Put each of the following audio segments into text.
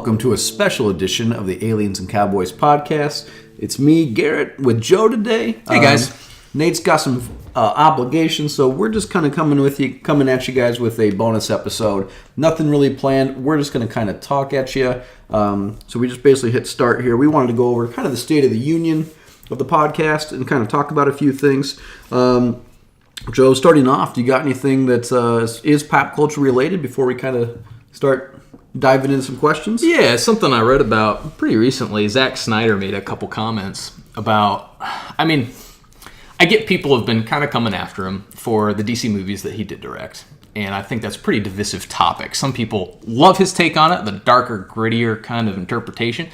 welcome to a special edition of the Aliens and Cowboys podcast. It's me, Garrett, with Joe today. Hey, guys. Nate's got some obligations, so we're just kind of coming at you guys with a bonus episode. Nothing really planned. We're just going to kind of talk at you. So we just basically hit start here. We wanted to go over kind of the state of the union of the podcast and kind of talk about a few things. Joe, starting off, do you got anything that is pop culture related before we kind of start diving into some questions? Yeah, something I read about pretty recently. Zack Snyder made a couple comments about, I get people have been kind of coming after him for the DC movies that he did direct. And I think that's a pretty divisive topic. Some people love his take on it, the darker, grittier kind of interpretation.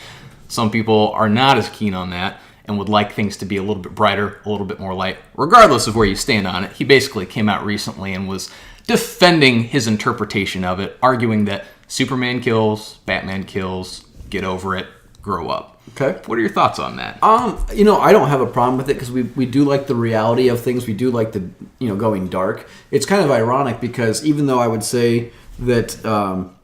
Some people are not as keen on that and would like things to be a little bit brighter, a little bit more light. Regardless of where you stand on it, he basically came out recently and was defending his interpretation of it, arguing that Superman kills, Batman kills, get over it, grow up. Okay. What are your thoughts on that? I don't have a problem with it because we do like the reality of things. We do like the, going dark. It's kind of ironic because even though I would say that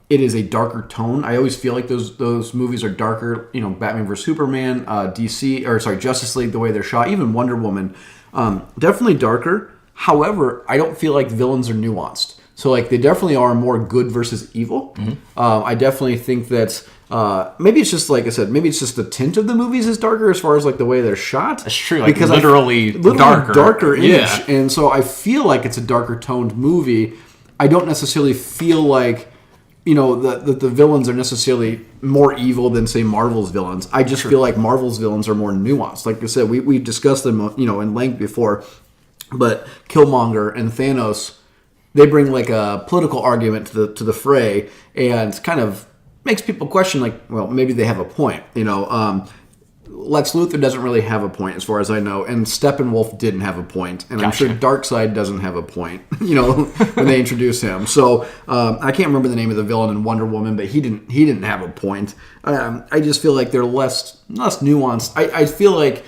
it is a darker tone, I always feel like those movies are darker. Batman vs. Superman, Justice League, the way they're shot, even Wonder Woman, definitely darker. However, I don't feel like the villains are nuanced. So, they definitely are more good versus evil. Mm-hmm. I definitely think that maybe it's just, like I said, maybe it's just the tint of the movies is darker as far as, the way they're shot. That's true, because literally darker image. Yeah. And so I feel like it's a darker toned movie. I don't necessarily feel like, that the villains are necessarily more evil than, say, Marvel's villains. I just feel like Marvel's villains are more nuanced. Like I said, we discussed them, in length before. But Killmonger and Thanos, they bring a political argument to the fray, and kind of makes people question, maybe they have a point. Lex Luthor doesn't really have a point, as far as I know, and Steppenwolf didn't have a point, and Gotcha. I'm sure Darkseid doesn't have a point. When they introduce him. So I can't remember the name of the villain in Wonder Woman, but he didn't have a point. I just feel like they're less nuanced. I feel like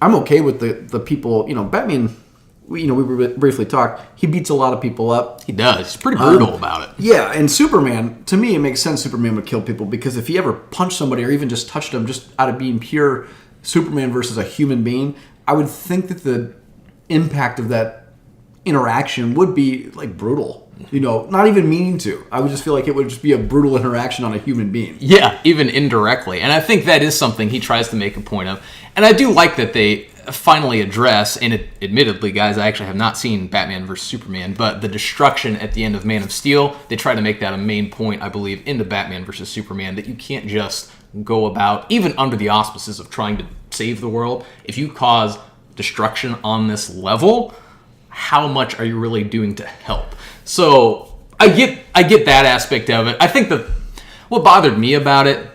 I'm okay with the people. Batman. We briefly talked. He beats a lot of people up. He does. He's pretty brutal about it. Yeah, and Superman, to me, it makes sense Superman would kill people, because if he ever punched somebody or even just touched them just out of being pure Superman versus a human being, I would think that the impact of that interaction would be, brutal. Not even meaning to. I would just feel like it would just be a brutal interaction on a human being. Yeah, even indirectly. And I think that is something he tries to make a point of. And I do like that they finally address, and admittedly, guys, I actually have not seen Batman vs. Superman, but the destruction at the end of Man of Steel, they try to make that a main point, I believe, into Batman vs. Superman, that you can't just go about, even under the auspices of trying to save the world, if you cause destruction on this level, how much are you really doing to help? So I get that aspect of it. I think that what bothered me about it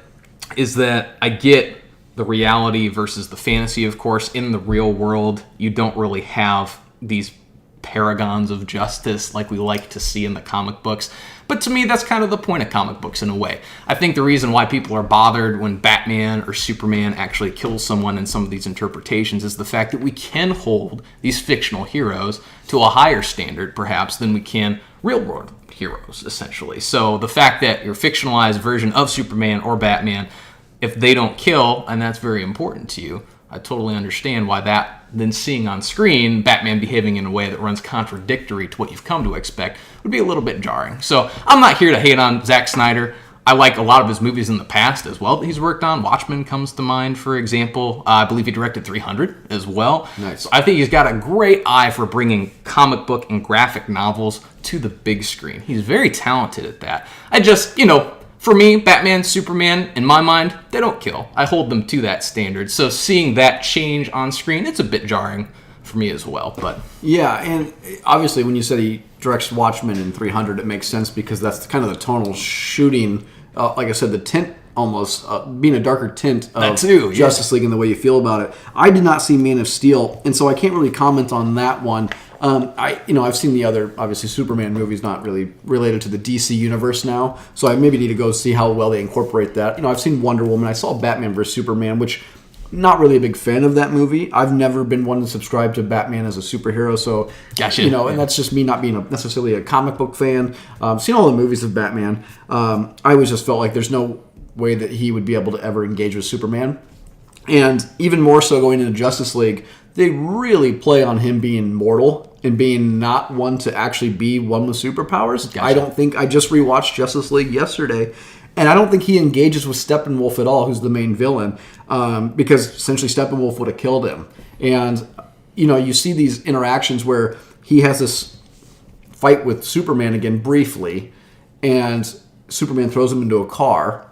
is that I get the reality versus the fantasy, of course. In the real world, you don't really have these paragons of justice like we like to see in the comic books. But to me, that's kind of the point of comic books in a way. I think the reason why people are bothered when Batman or Superman actually kills someone in some of these interpretations is the fact that we can hold these fictional heroes to a higher standard, perhaps, than we can real-world heroes, essentially. So the fact that your fictionalized version of Superman or Batman, if they don't kill, and that's very important to you, I totally understand why that, then seeing on screen Batman behaving in a way that runs contradictory to what you've come to expect would be a little bit jarring. So I'm not here to hate on Zack Snyder. I like a lot of his movies in the past as well that he's worked on. Watchmen comes to mind, for example. I believe he directed 300 as well. Nice. So I think he's got a great eye for bringing comic book and graphic novels to the big screen. He's very talented at that. I just, for me, Batman, Superman, in my mind, they don't kill. I hold them to that standard. So seeing that change on screen, it's a bit jarring for me as well. But yeah, and obviously when you said he directs Watchmen in 300, it makes sense because that's kind of the tonal shooting. Like I said, the tint almost being a darker tint of Justice League and the way you feel about it. I did not see Man of Steel, and so I can't really comment on that one. I've seen the other, obviously, Superman movies, not really related to the DC universe now, so I maybe need to go see how well they incorporate that. I've seen Wonder Woman. I saw Batman vs. Superman, which not really a big fan of that movie. I've never been one to subscribe to Batman as a superhero, so gotcha. And that's just me not being necessarily a comic book fan. Seen all the movies of Batman. I always just felt like there's no way that he would be able to ever engage with Superman. And even more so going into Justice League, they really play on him being mortal and being not one to actually be one with superpowers. Gotcha. I just rewatched Justice League yesterday, and I don't think he engages with Steppenwolf at all, who's the main villain, because essentially Steppenwolf would have killed him. And, you see these interactions where he has this fight with Superman again briefly, and Superman throws him into a car.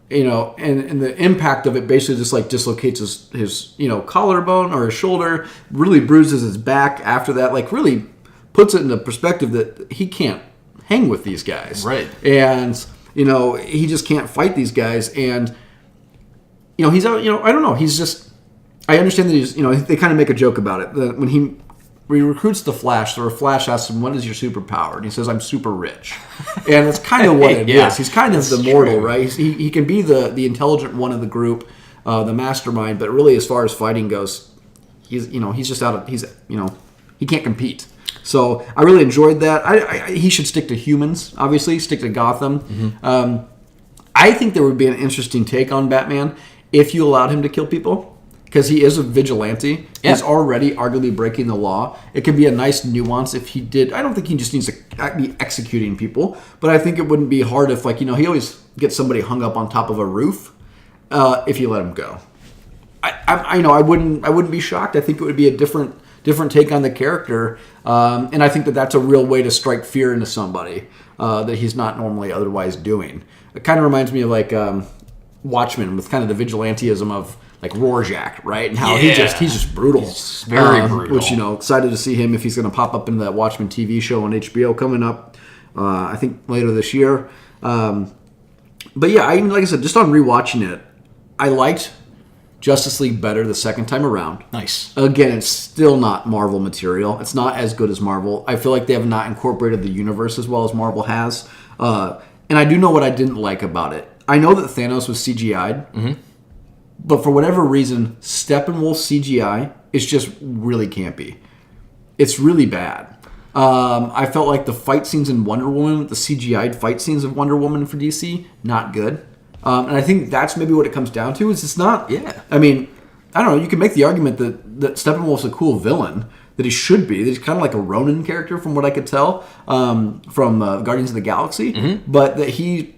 And the impact of it basically just like dislocates his collarbone or his shoulder, really bruises his back after that, like really puts it into perspective that he can't hang with these guys. Right. And, he just can't fight these guys. And, he's out, I don't know. He's just, I understand that he's, they kind of make a joke about it. That when he recruits the Flash, the Flash asks him, "What is your superpower?" And he says, "I'm super rich." And that's kind of what it is. He's kind of the mortal, right? He can be the intelligent one of the group, the mastermind, but really as far as fighting goes, he's just he can't compete. So I really enjoyed that. He should stick to humans, obviously, stick to Gotham. Mm-hmm. I think there would be an interesting take on Batman if you allowed him to kill people. Because he is a vigilante. Yeah. He's already arguably breaking the law. It could be a nice nuance if he did. I don't think he just needs to be executing people. But I think it wouldn't be hard if, he always gets somebody hung up on top of a roof if you let him go. I wouldn't be shocked. I think it would be a different take on the character. And I think that that's a real way to strike fear into somebody that he's not normally otherwise doing. It kind of reminds me of Watchmen with kind of the vigilantism of Rorschach, right? And how he's just brutal. He's very brutal. Which, excited to see him if he's going to pop up in that Watchmen TV show on HBO coming up, I think later this year. But yeah, like I said, just on rewatching it, I liked Justice League better the second time around. Nice. Again, it's still not Marvel material. It's not as good as Marvel. I feel like they have not incorporated the universe as well as Marvel has. And I do know what I didn't like about it. I know that Thanos was CGI'd. Mm-hmm. But for whatever reason, Steppenwolf CGI is just really campy. It's really bad. I felt like the fight scenes in Wonder Woman, the CGI'd fight scenes of Wonder Woman for DC, not good. And I think that's maybe what it comes down to. Is it's not. Yeah. I mean, I don't know. You can make the argument that Steppenwolf's a cool villain, that he should be. That he's kind of like a Ronin character, from what I could tell from Guardians of the Galaxy. Mm-hmm. But that he.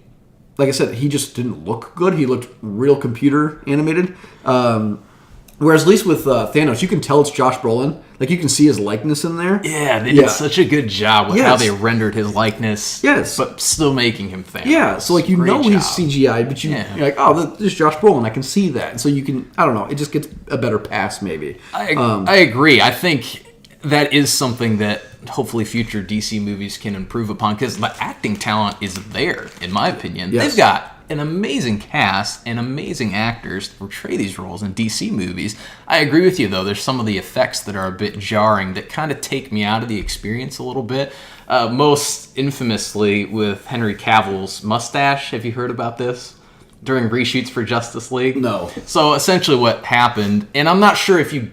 Like I said, he just didn't look good. He looked real computer animated. Whereas at least with Thanos, you can tell it's Josh Brolin. You can see his likeness in there. Yeah, they did such a good job with how they rendered his likeness. Yes. But still making him Thanos. Yeah, so he's CGI'd, but you're like, oh, this is Josh Brolin. I can see that. And so you can, I don't know, it just gets a better pass maybe. I agree. I think that is something that hopefully future DC movies can improve upon, because the acting talent is there, in my opinion. Yes. They've got an amazing cast and amazing actors to portray these roles in DC movies. I agree with you, though. There's some of the effects that are a bit jarring that kind of take me out of the experience a little bit. Most infamously with Henry Cavill's mustache. Have you heard about this? During reshoots for Justice League? No. So essentially what happened, and I'm not sure if you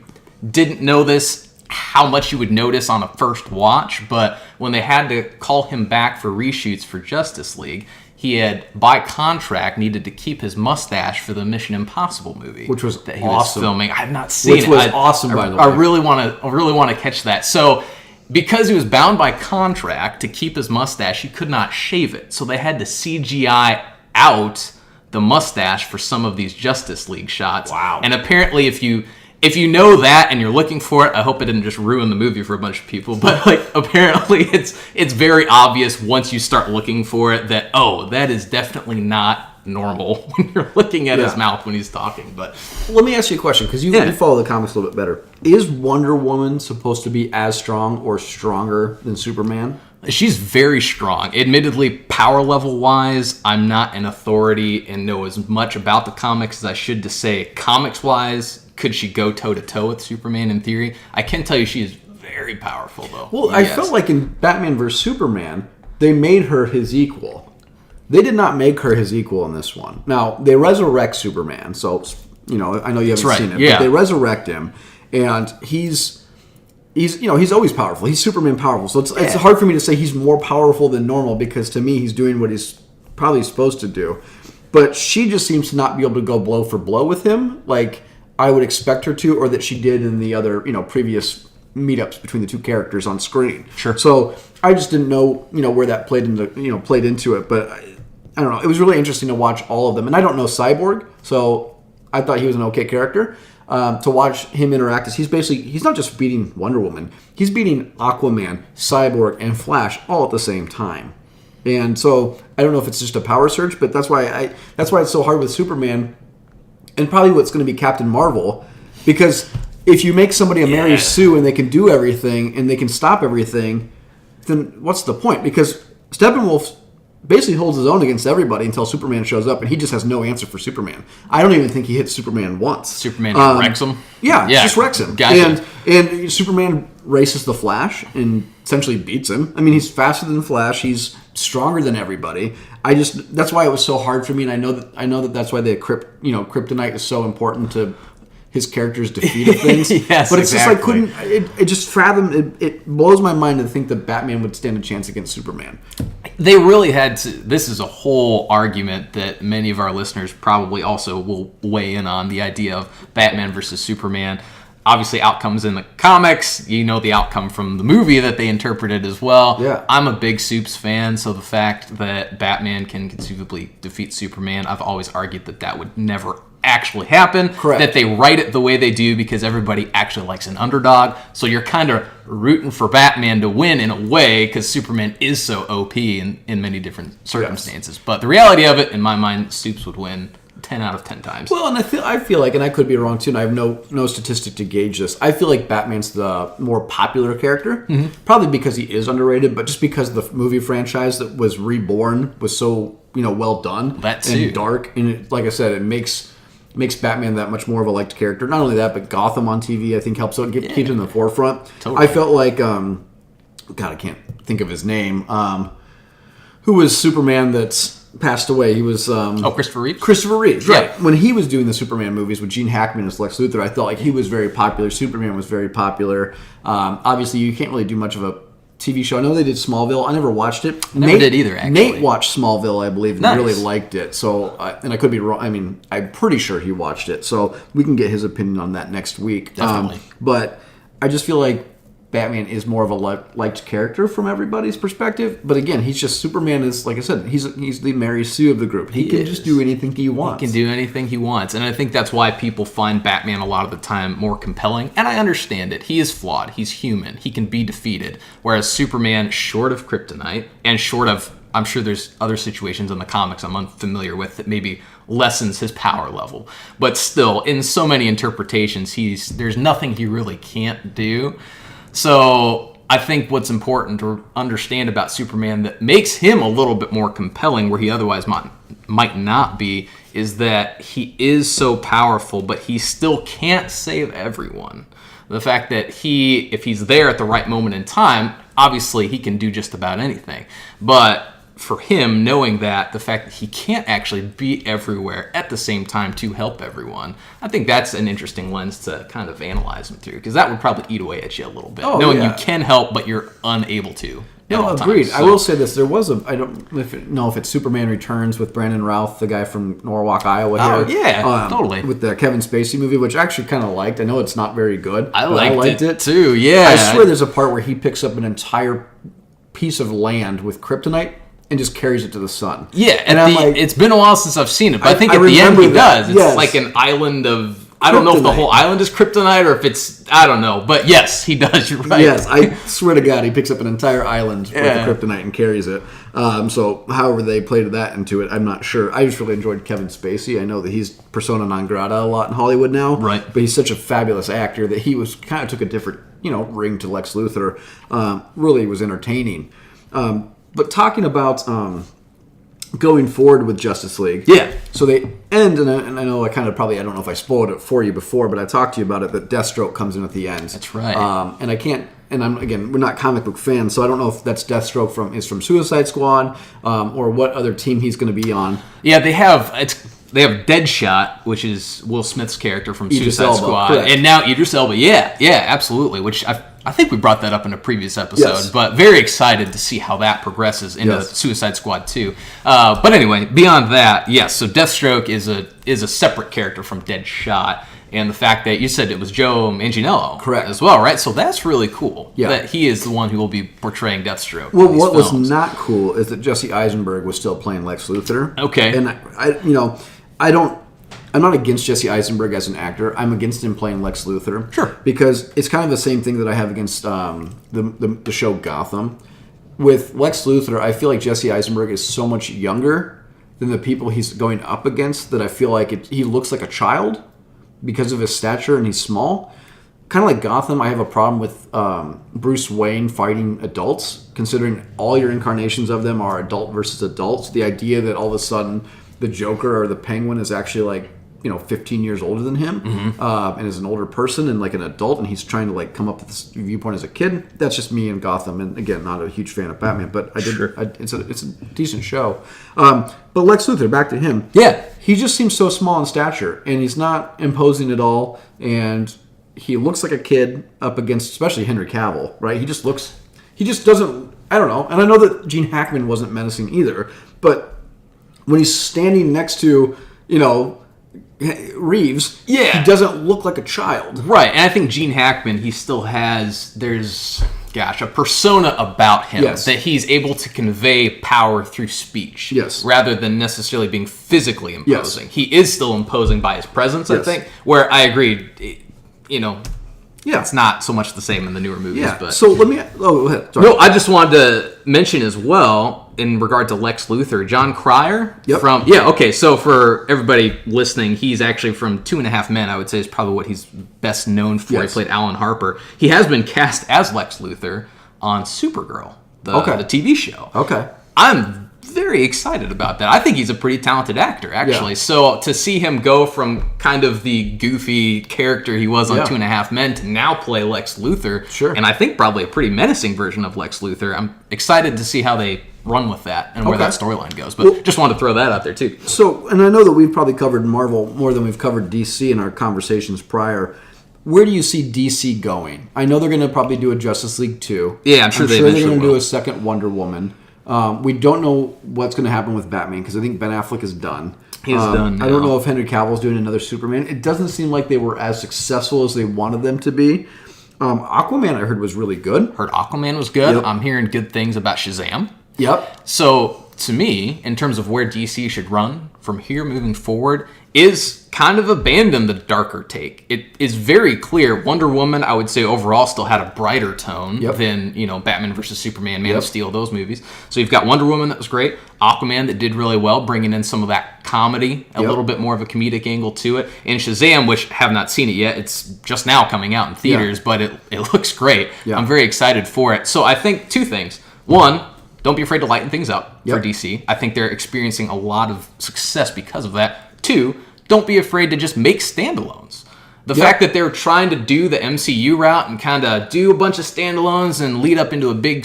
didn't know this, how much you would notice on a first watch, but when they had to call him back for reshoots for Justice League, he had, by contract, needed to keep his mustache for the Mission Impossible movie, which was that he awesome. was filming. I've not seen it. Which was awesome, by the way. I really want to catch that. So, because he was bound by contract to keep his mustache, he could not shave it. So they had to CGI out the mustache for some of these Justice League shots. Wow. And apparently, if you know that and you're looking for it, I hope it didn't just ruin the movie for a bunch of people. But apparently, it's very obvious once you start looking for it that that is definitely not normal when you're looking at his mouth when he's talking. But let me ask you a question, because you follow the comics a little bit better. Is Wonder Woman supposed to be as strong or stronger than Superman? She's very strong. Admittedly, power level wise, I'm not an authority and know as much about the comics as I should to say comics wise. Could she go toe-to-toe with Superman in theory? I can tell you she is very powerful, though. Well, yes. I felt like in Batman vs. Superman, they made her his equal. They did not make her his equal in this one. Now, they resurrect Superman, so, I know you haven't seen it, but they resurrect him, and he's always powerful. He's Superman powerful, so it's hard for me to say he's more powerful than normal, because to me, he's doing what he's probably supposed to do. but she just seems to not be able to go blow for blow with him like I would expect her to, or that she did in the other, previous meetups between the two characters on screen. Sure. So I just didn't know, where that played into it, but I don't know. It was really interesting to watch all of them, and I don't know Cyborg, so I thought he was an okay character. To watch him interact, he's not just beating Wonder Woman, he's beating Aquaman, Cyborg, and Flash all at the same time. And so I don't know if it's just a power surge, but that's why it's so hard with Superman, and probably what's going to be Captain Marvel, because if you make somebody a Mary Sue and they can do everything and they can stop everything, then what's the point? Because Steppenwolf basically holds his own against everybody until Superman shows up, and he just has no answer for Superman. I don't even think he hits Superman once. Superman wrecks him? Yeah, just wrecks him. Gotcha. And Superman races the Flash and essentially beats him. I mean, he's faster than Flash. He's stronger than everybody. That's why it was so hard for me, and I know that that's why the kryptonite is so important to his character's defeat of things. Yes, but it's exactly. just it just fathom it blows my mind to think that Batman would stand a chance against Superman. They really had to. This is a whole argument that many of our listeners probably also will weigh in on, the idea of Batman versus Superman. Obviously, outcomes in the comics, the outcome from the movie that they interpreted as well. Yeah. I'm a big Supes fan, so the fact that Batman can conceivably defeat Superman, I've always argued that would never actually happen. Correct. That they write it the way they do because everybody actually likes an underdog. So you're kind of rooting for Batman to win in a way because Superman is so OP in many different circumstances. Yes. But the reality of it, in my mind, Supes would win 10 out of 10 times. Well, and I feel like, and I could be wrong too, and I have no statistic to gauge this, I feel like Batman's the more popular character, probably because he is underrated, but just because the movie franchise that was Reborn was so, well done and dark, and like I said, it makes Batman that much more of a liked character. Not only that, but Gotham on TV, I think, helps out, keeps him in the forefront. Totally. I felt like, God, I can't think of his name, who was Superman that's passed away. He was Christopher Reeves. Christopher Reeves, right? Yeah. When he was doing the Superman movies with Gene Hackman as Lex Luthor, I felt like he was very popular. Superman was very popular. Obviously, you can't really do much of a TV show. I know they did Smallville. I never watched it. Never did either. Actually, Nate watched Smallville, I believe, and really liked it. So, and I could be wrong. I mean, I'm pretty sure he watched it. So we can get his opinion on that next week. Definitely. But I just feel like Batman is more of a liked character from everybody's perspective, but again, he's just Superman is, like I said, he's the Mary Sue of the group. He can just do anything he wants. He can do anything he wants, and I think that's why people find Batman a lot of the time more compelling, and I understand it. He is flawed. He's human. He can be defeated, whereas Superman, short of kryptonite, and short of, I'm sure there's other situations in the comics I'm unfamiliar with that maybe lessens his power level, but still, in so many interpretations, there's nothing he really can't do. So I think what's important to understand about Superman that makes him a little bit more compelling where he otherwise might not be is that he is so powerful, but he still can't save everyone. The fact that if he's there at the right moment in time, obviously he can do just about anything. But for him, knowing that, the fact that he can't actually be everywhere at the same time to help everyone, I think that's an interesting lens to kind of analyze him through, because that would probably eat away at you a little bit, knowing you can help, but you're unable to. No, agreed. I will say this: there was I don't know if it's Superman Returns with Brandon Routh, the guy from Norwalk, Iowa. Oh yeah, totally. With the Kevin Spacey movie, which I actually kind of liked. I know it's not very good. I liked it too. Yeah, I swear there's a part where he picks up an entire piece of land with kryptonite and just carries it to the sun. Yeah, and it's been a while since I've seen it, but I think at the end he does. It's like an island of... I don't know if the whole island is kryptonite or if it's... I don't know. But yes, he does. You're right. Yes, I swear to God, he picks up an entire island with the kryptonite and carries it. So however they played that into it, I'm not sure. I just really enjoyed Kevin Spacey. I know that he's persona non grata a lot in Hollywood now. Right. But he's such a fabulous actor that he was kind of took a different, ring to Lex Luthor. Really was entertaining. But talking about going forward with Justice League. Yeah. So they end, and I know I don't know if I spoiled it for you before, but I talked to you about it, that Deathstroke comes in at the end. That's right. And I can't, and we're not comic book fans, so I don't know if that's Deathstroke from Suicide Squad, or what other team he's going to be on. Yeah, they have Deadshot, which is Will Smith's character from Suicide Squad, correct. and now Idris Elba. Yeah, absolutely. Which I think we brought that up in a previous episode, Yes. but very excited to see how that progresses into Yes. Suicide Squad 2. But anyway, beyond that, yes, so Deathstroke is a separate character from Deadshot, and the fact that you said it was Joe Manganiello Correct. as well, right? So that's really cool Yeah. that he is the one who will be portraying Deathstroke. Well, in these what was films. not cool is that Jesse Eisenberg was still playing Lex Luthor. Okay. And I'm not against Jesse Eisenberg as an actor. I'm against him playing Lex Luthor. Sure. Because it's kind of the same thing that I have against the show Gotham. With Lex Luthor, I feel like Jesse Eisenberg is so much younger than the people he's going up against that I feel like he looks like a child because of his stature and he's small. Kind of like Gotham, I have a problem with Bruce Wayne fighting adults, considering all your incarnations of them are adult versus adults. The idea that all of a sudden the Joker or the Penguin is actually 15 years older than him, and is an older person and like an adult, and he's trying to like come up with this viewpoint as a kid. That's just me and Gotham, and again, not a huge fan of Batman, but it's a decent show. But Lex Luthor, back to him. Yeah. He just seems so small in stature, and he's not imposing at all, and he looks like a kid up against, especially Henry Cavill, right? He just doesn't, I don't know. And I know that Gene Hackman wasn't menacing either, but when he's standing next to, Reeves, Yeah. he doesn't look like a child. Right, and I think Gene Hackman, he still has, a persona about him Yes. that he's able to convey power through speech. Yes. Rather than necessarily being physically imposing. Yes. He is still imposing by his presence, I Yes. think, where I agree, Yeah. it's not so much the same in the newer movies. Yeah. But So let me, go ahead. Sorry. no, I just wanted to mention as well, in regard to Lex Luthor, John Cryer Yep. so for everybody listening, he's actually from 2.5 Men, I would say is probably what he's best known for. Yes. He played Alan Harper. He has been cast as Lex Luthor on Supergirl, the TV show. Okay. I'm very excited about that. I think he's a pretty talented actor, actually. Yeah. So to see him go from kind of the goofy character he was on Yeah. 2.5 Men to now play Lex Luthor, Sure. and I think probably a pretty menacing version of Lex Luthor, I'm excited to see how they run with that and where Okay. that storyline goes. But just wanted to throw that out there, too. So, and I know that we've probably covered Marvel more than we've covered DC in our conversations prior. Where do you see DC going? I know they're going to probably do a Justice League 2. Yeah, I'm sure they they're eventually going to will. do a second Wonder Woman. We don't know what's going to happen with Batman because I think Ben Affleck is done. He's done I don't now. know if Henry Cavill's doing another Superman. It doesn't seem like they were as successful as they wanted them to be. Aquaman, I heard, was really good. Heard Aquaman was good. Yep. I'm hearing good things about Shazam. Yep. So, to me, in terms of where DC should run from here moving forward, is kind of abandon the darker take. It is very clear. Wonder Woman, I would say overall, still had a brighter tone Yep. than Batman versus Superman, Man Yep. of Steel, those movies. So you've got Wonder Woman that was great, Aquaman that did really well, bringing in some of that comedy, a Yep. little bit more of a comedic angle to it, and Shazam, which have not seen it yet. It's just now coming out in theaters, but it looks great. Yeah. I'm very excited for it. So I think two things. One, don't be afraid to lighten things up for Yep. DC. I think they're experiencing a lot of success because of that. Two, don't be afraid to just make standalones. The Yep. fact that they're trying to do the MCU route and kind of do a bunch of standalones and lead up into a big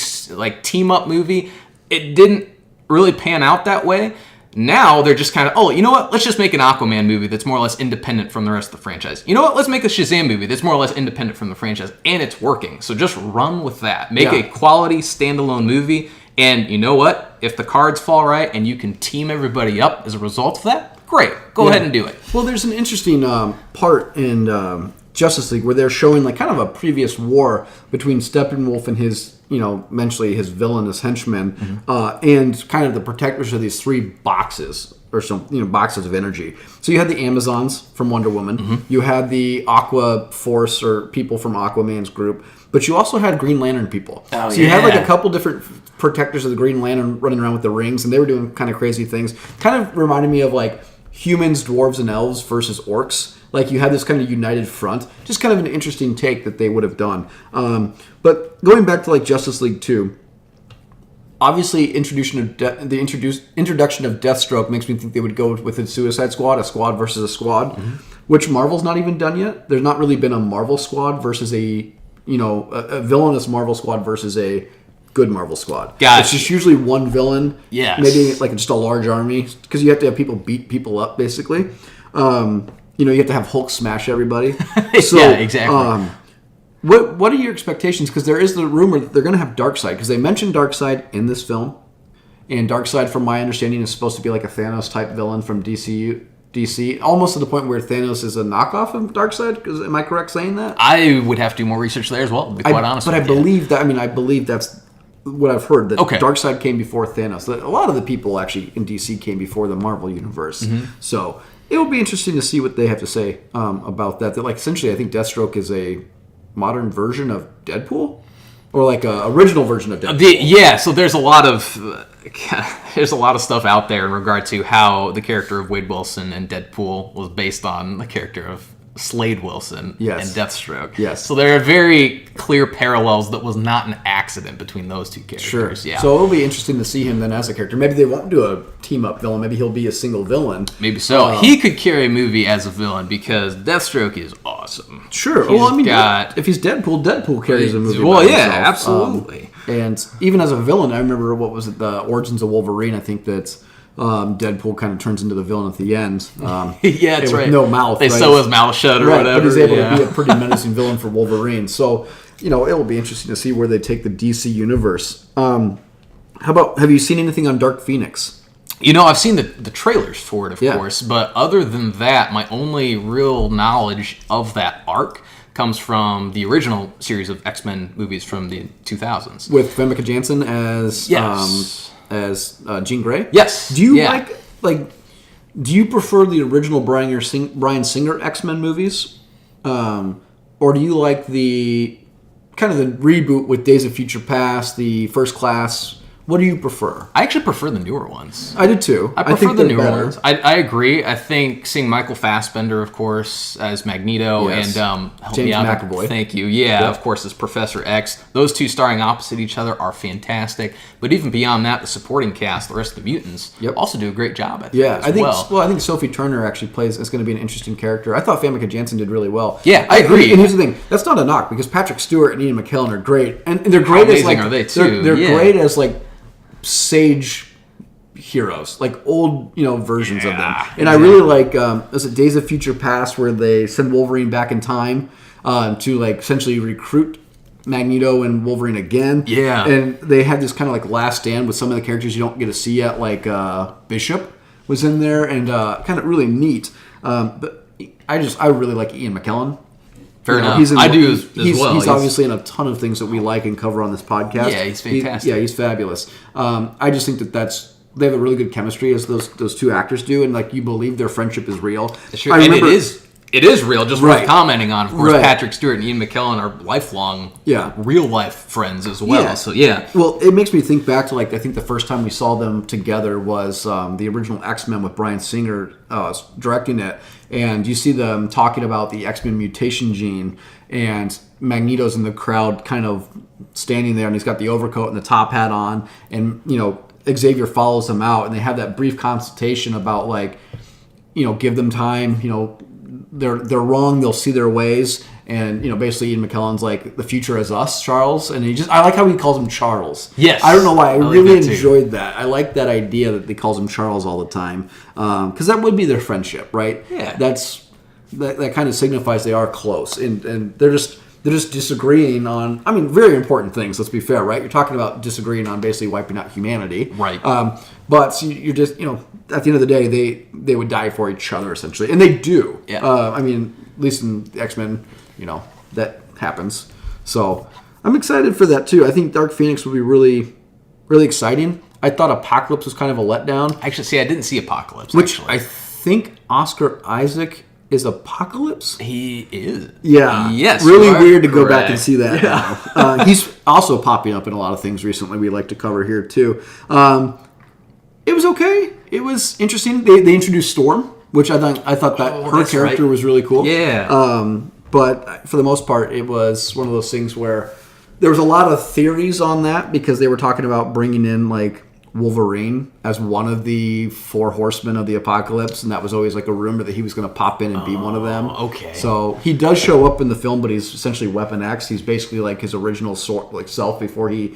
team up movie, it didn't really pan out that way. Now they're just kind of, you know what? Let's just make an Aquaman movie that's more or less independent from the rest of the franchise. You know what? Let's make a Shazam movie that's more or less independent from the franchise, and it's working. So just run with that. Make Yeah. a quality standalone movie, and you know what? If the cards fall right and you can team everybody up as a result of that, great. Go ahead and do it. Well, there's an interesting part in Justice League where they're showing like kind of a previous war between Steppenwolf and his, eventually his villainous henchmen, and kind of the protectors of these three boxes or some, boxes of energy. So you had the Amazons from Wonder Woman, you had the Aqua Force or people from Aquaman's group, but you also had Green Lantern people. Oh, so you had like yeah. a couple different protectors of the Green Lantern running around with the rings, and they were doing kind of crazy things. Kind of reminded me of like humans, dwarves, and elves versus orcs. Like you had this kind of united front. Just kind of an interesting take that they would have done. But going back to like Justice League 2, obviously introduction of introduction of Deathstroke makes me think they would go with a Suicide Squad, a squad versus a squad, which Marvel's not even done yet. There's not really been a Marvel squad versus a villainous Marvel squad versus a good Marvel squad. Gotcha. It's just usually one villain. Yes. Maybe like just a large army because you have to have people beat people up basically. You have to have Hulk smash everybody. So, Yeah, exactly. What are your expectations? Because there is the rumor that they're going to have Darkseid, because they mentioned Darkseid in this film, and Darkseid, from my understanding, is supposed to be like a Thanos type villain from DC, almost to the point where Thanos is a knockoff of Darkseid. Am I correct saying that? I would have to do more research there as well, to be quite honest. But I believe that. I mean, I believe that's what I've heard. That Okay. Darkseid came before Thanos. That a lot of the people actually in DC came before the Marvel universe. So it will be interesting to see what they have to say about that. That, like, essentially, I think Deathstroke is a modern version of Deadpool, or like a original version of Deadpool. So there's a lot of stuff out there in regard to how the character of Wade Wilson and Deadpool was based on the character of Slade Wilson and Deathstroke. Yes. So there are very clear parallels that was not an accident between those two characters. Sure. Yeah. So it'll be interesting to see him then as a character. Maybe they won't do a team-up villain. Maybe he'll be a single villain. Maybe so. He could carry a movie as a villain because Deathstroke is awesome. Sure. If he's Deadpool, Deadpool carries a movie. Well, by yeah, himself. absolutely. And even as a villain, I remember, what was it, the Origins of Wolverine? I think that Deadpool kind of turns into the villain at the end. Yeah, that's right. With no mouth. They sew his mouth shut or whatever. But he's able to be a pretty menacing villain for Wolverine. So, it'll be interesting to see where they take the DC universe. Have you seen anything on Dark Phoenix? I've seen the trailers for it, of course, but other than that, my only real knowledge of that arc comes from the original series of X-Men movies from the 2000s. With Famke Janssen as Jean Grey? Yes. Do you do you prefer the original Bryan Singer X-Men movies? Or do you like the kind of the reboot with Days of Future Past, the First Class? What do you prefer? I actually prefer the newer ones. I did too. I prefer the newer ones. I agree. I think seeing Michael Fassbender, of course, as Magneto, and help James me out. McAvoy. Thank you. Yeah, of course, as Professor X. Those two starring opposite each other are fantastic. But even beyond that, the supporting cast, the rest of the mutants, also do a great job at it. I think Sophie Turner actually is going to be an interesting character. I thought Famke Janssen did really well. Yeah, I agree. And here's the thing: that's not a knock, because Patrick Stewart and Ian McKellen are great, and they're great as are they too? They're great as sage heroes, like old versions of them. And exactly. I really like was it Days of Future Past, where they send Wolverine back in time to essentially recruit Magneto and Wolverine again. Yeah. And they had this kind of last stand with some of the characters you don't get to see yet, like Bishop was in there, and kind of really neat. But I really like Ian McKellen. Fair enough. I do as well. He's obviously in a ton of things that we like and cover on this podcast. Yeah, he's fantastic. He's fabulous. I just think they have a really good chemistry, as those two actors do, and you believe their friendship is real. Sure. And it is real. Just worth commenting on. Of course, Patrick Stewart and Ian McKellen are lifelong, real life friends as well. Yeah. So yeah. Well, it makes me think back to I think the first time we saw them together was the original X-Men with Bryan Singer directing it. And you see them talking about the X-Men mutation gene, and Magneto's in the crowd kind of standing there, and he's got the overcoat and the top hat on, and Xavier follows him out, and they have that brief consultation about give them time, they're wrong, they'll see their ways, and basically Ian McKellen's the future is us, Charles, and I like how he calls him Charles. Yes, I don't know why, I really enjoyed that. I like that idea that he calls him Charles all the time, because that would be their friendship, right? Yeah, that kind of signifies they are close, and they're just disagreeing on, very important things. Let's be fair, right? You're talking about disagreeing on basically wiping out humanity, right? But you're just, at the end of the day, they would die for each other essentially, and they do. Yeah. At least in the X-Men, that happens. So I'm excited for that too. I think Dark Phoenix will be really, really exciting. I thought Apocalypse was kind of a letdown. Actually, I didn't see Apocalypse. Which I think Oscar Isaac is Apocalypse. He is. Yeah. Yes. Really weird to go back and see that now. He's also popping up in a lot of things recently we like to cover here too. It was okay. It was interesting. They introduced Storm, which I thought that her character was really cool. Yeah. But for the most part, it was one of those things where there was a lot of theories on that, because they were talking about bringing in Wolverine as one of the 4 horsemen of the apocalypse, and that was always a rumor that he was going to pop in and be one of them. Okay. So he does show up in the film, but he's essentially Weapon X. He's basically his original self before he...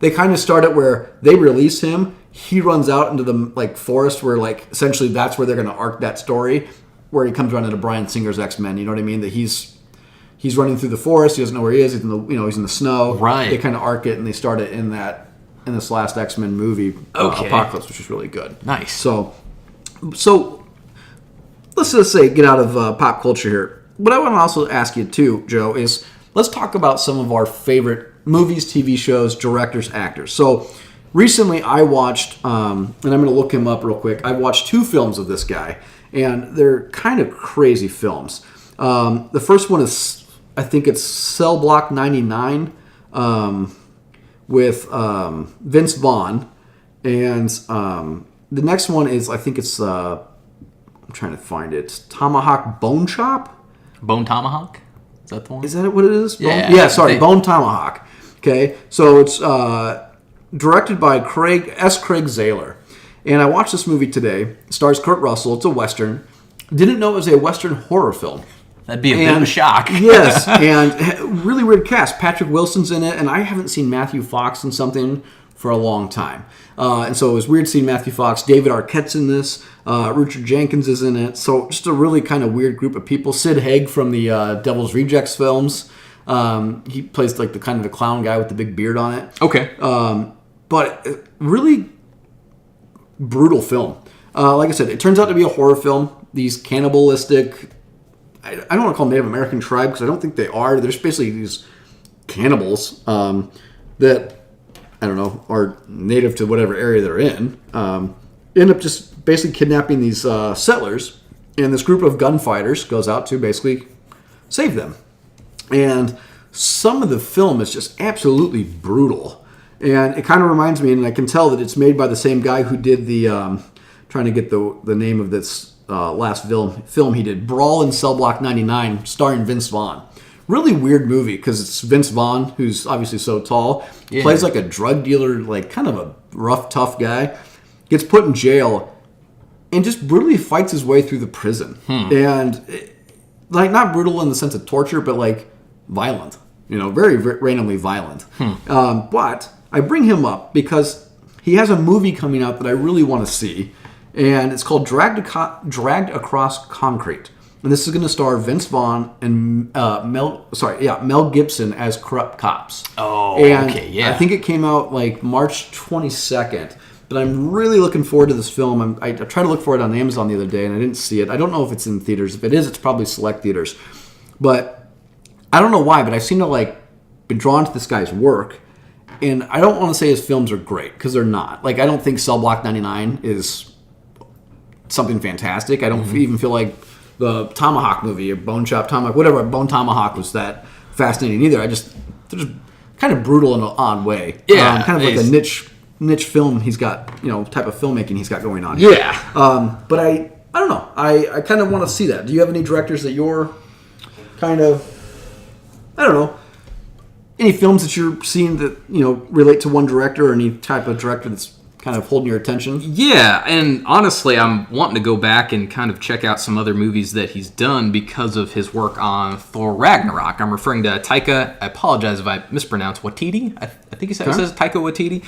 They kind of start it where they release him. He runs out into the forest where essentially that's where they're going to arc that story, where he comes around into Bryan Singer's X-Men. You know what I mean? That he's he's running through the forest. He doesn't know where he is. He's in he's in the snow. Right. They kind of arc it, and they start it in this last X-Men movie, Apocalypse, which is really good. Nice. So let's just say get out of pop culture here. What I want to also ask you too, Joe, is let's talk about some of our favorite movies, TV shows, directors, actors. So recently I watched, and I'm going to look him up real quick. I watched 2 films of this guy, and they're kind of crazy films. The first one is, I think it's Cell Block 99 with Vince Vaughn. And the next one is, I think it's, I'm trying to find it, Tomahawk Bone Chop? Bone Tomahawk? Is that the one? Is that what it is? Yeah. Bone Tomahawk. Okay, so it's directed by Craig Zahler. And I watched this movie today. It stars Kurt Russell. It's a Western. Didn't know it was a Western horror film. That'd be a bit of a shock. Yes, and really weird cast. Patrick Wilson's in it, and I haven't seen Matthew Fox in something for a long time. And so it was weird seeing Matthew Fox. David Arquette's in this. Richard Jenkins is in it. So just a really kind of weird group of people. Sid Haig from the Devil's Rejects films. He plays like the kind of the clown guy with the big beard on it. Okay. But really brutal film. Like I said, it turns out to be a horror film. These cannibalistic, I don't want to call them Native American tribe because I don't think they are. They're just basically these cannibals that, I don't know, are native to whatever area they're in. End up just basically kidnapping these settlers, and this group of gunfighters goes out to basically save them. And some of the film is just absolutely brutal. And it kind of reminds me, and I can tell that it's made by the same guy who did the, trying to get the name of this last film he did, Brawl in Cell Block 99, starring Vince Vaughn. Really weird movie because it's Vince Vaughn, who's obviously so tall, plays like a drug dealer, like kind of a rough, tough guy, gets put in jail, and just brutally fights his way through the prison. And like not brutal in the sense of torture, but like violent, very randomly violent. But I bring him up because he has a movie coming out that I really want to see, and it's called Dragged Across Concrete. And this is going to star Vince Vaughn and Mel Gibson as corrupt cops. Oh, and okay, yeah. I think it came out like March 22nd. But I'm really looking forward to this film. I tried to look for it on Amazon the other day, and I didn't see it. I don't know if it's in theaters. If it is, it's probably select theaters. But I don't know why, but I seem to been drawn to this guy's work. And I don't want to say his films are great, because they're not. Like, I don't think Cell Block 99 is something fantastic. I don't even feel like the Tomahawk movie, or Bone Chop Tomahawk, whatever, Bone Tomahawk was that fascinating either. They're just kind of brutal in an odd way. Yeah. Kind of like a niche film he's got, type of filmmaking he's got going on. Yeah. But I don't know. I kind of want to see that. Do you have any directors that you're kind of, I don't know, any films that you're seeing that, relate to one director, or any type of director that's kind of holding your attention? Yeah, and honestly, I'm wanting to go back and kind of check out some other movies that he's done because of his work on Thor Ragnarok. I'm referring to Taika, I apologize if I mispronounce, Waititi? I think he says Taika Waititi.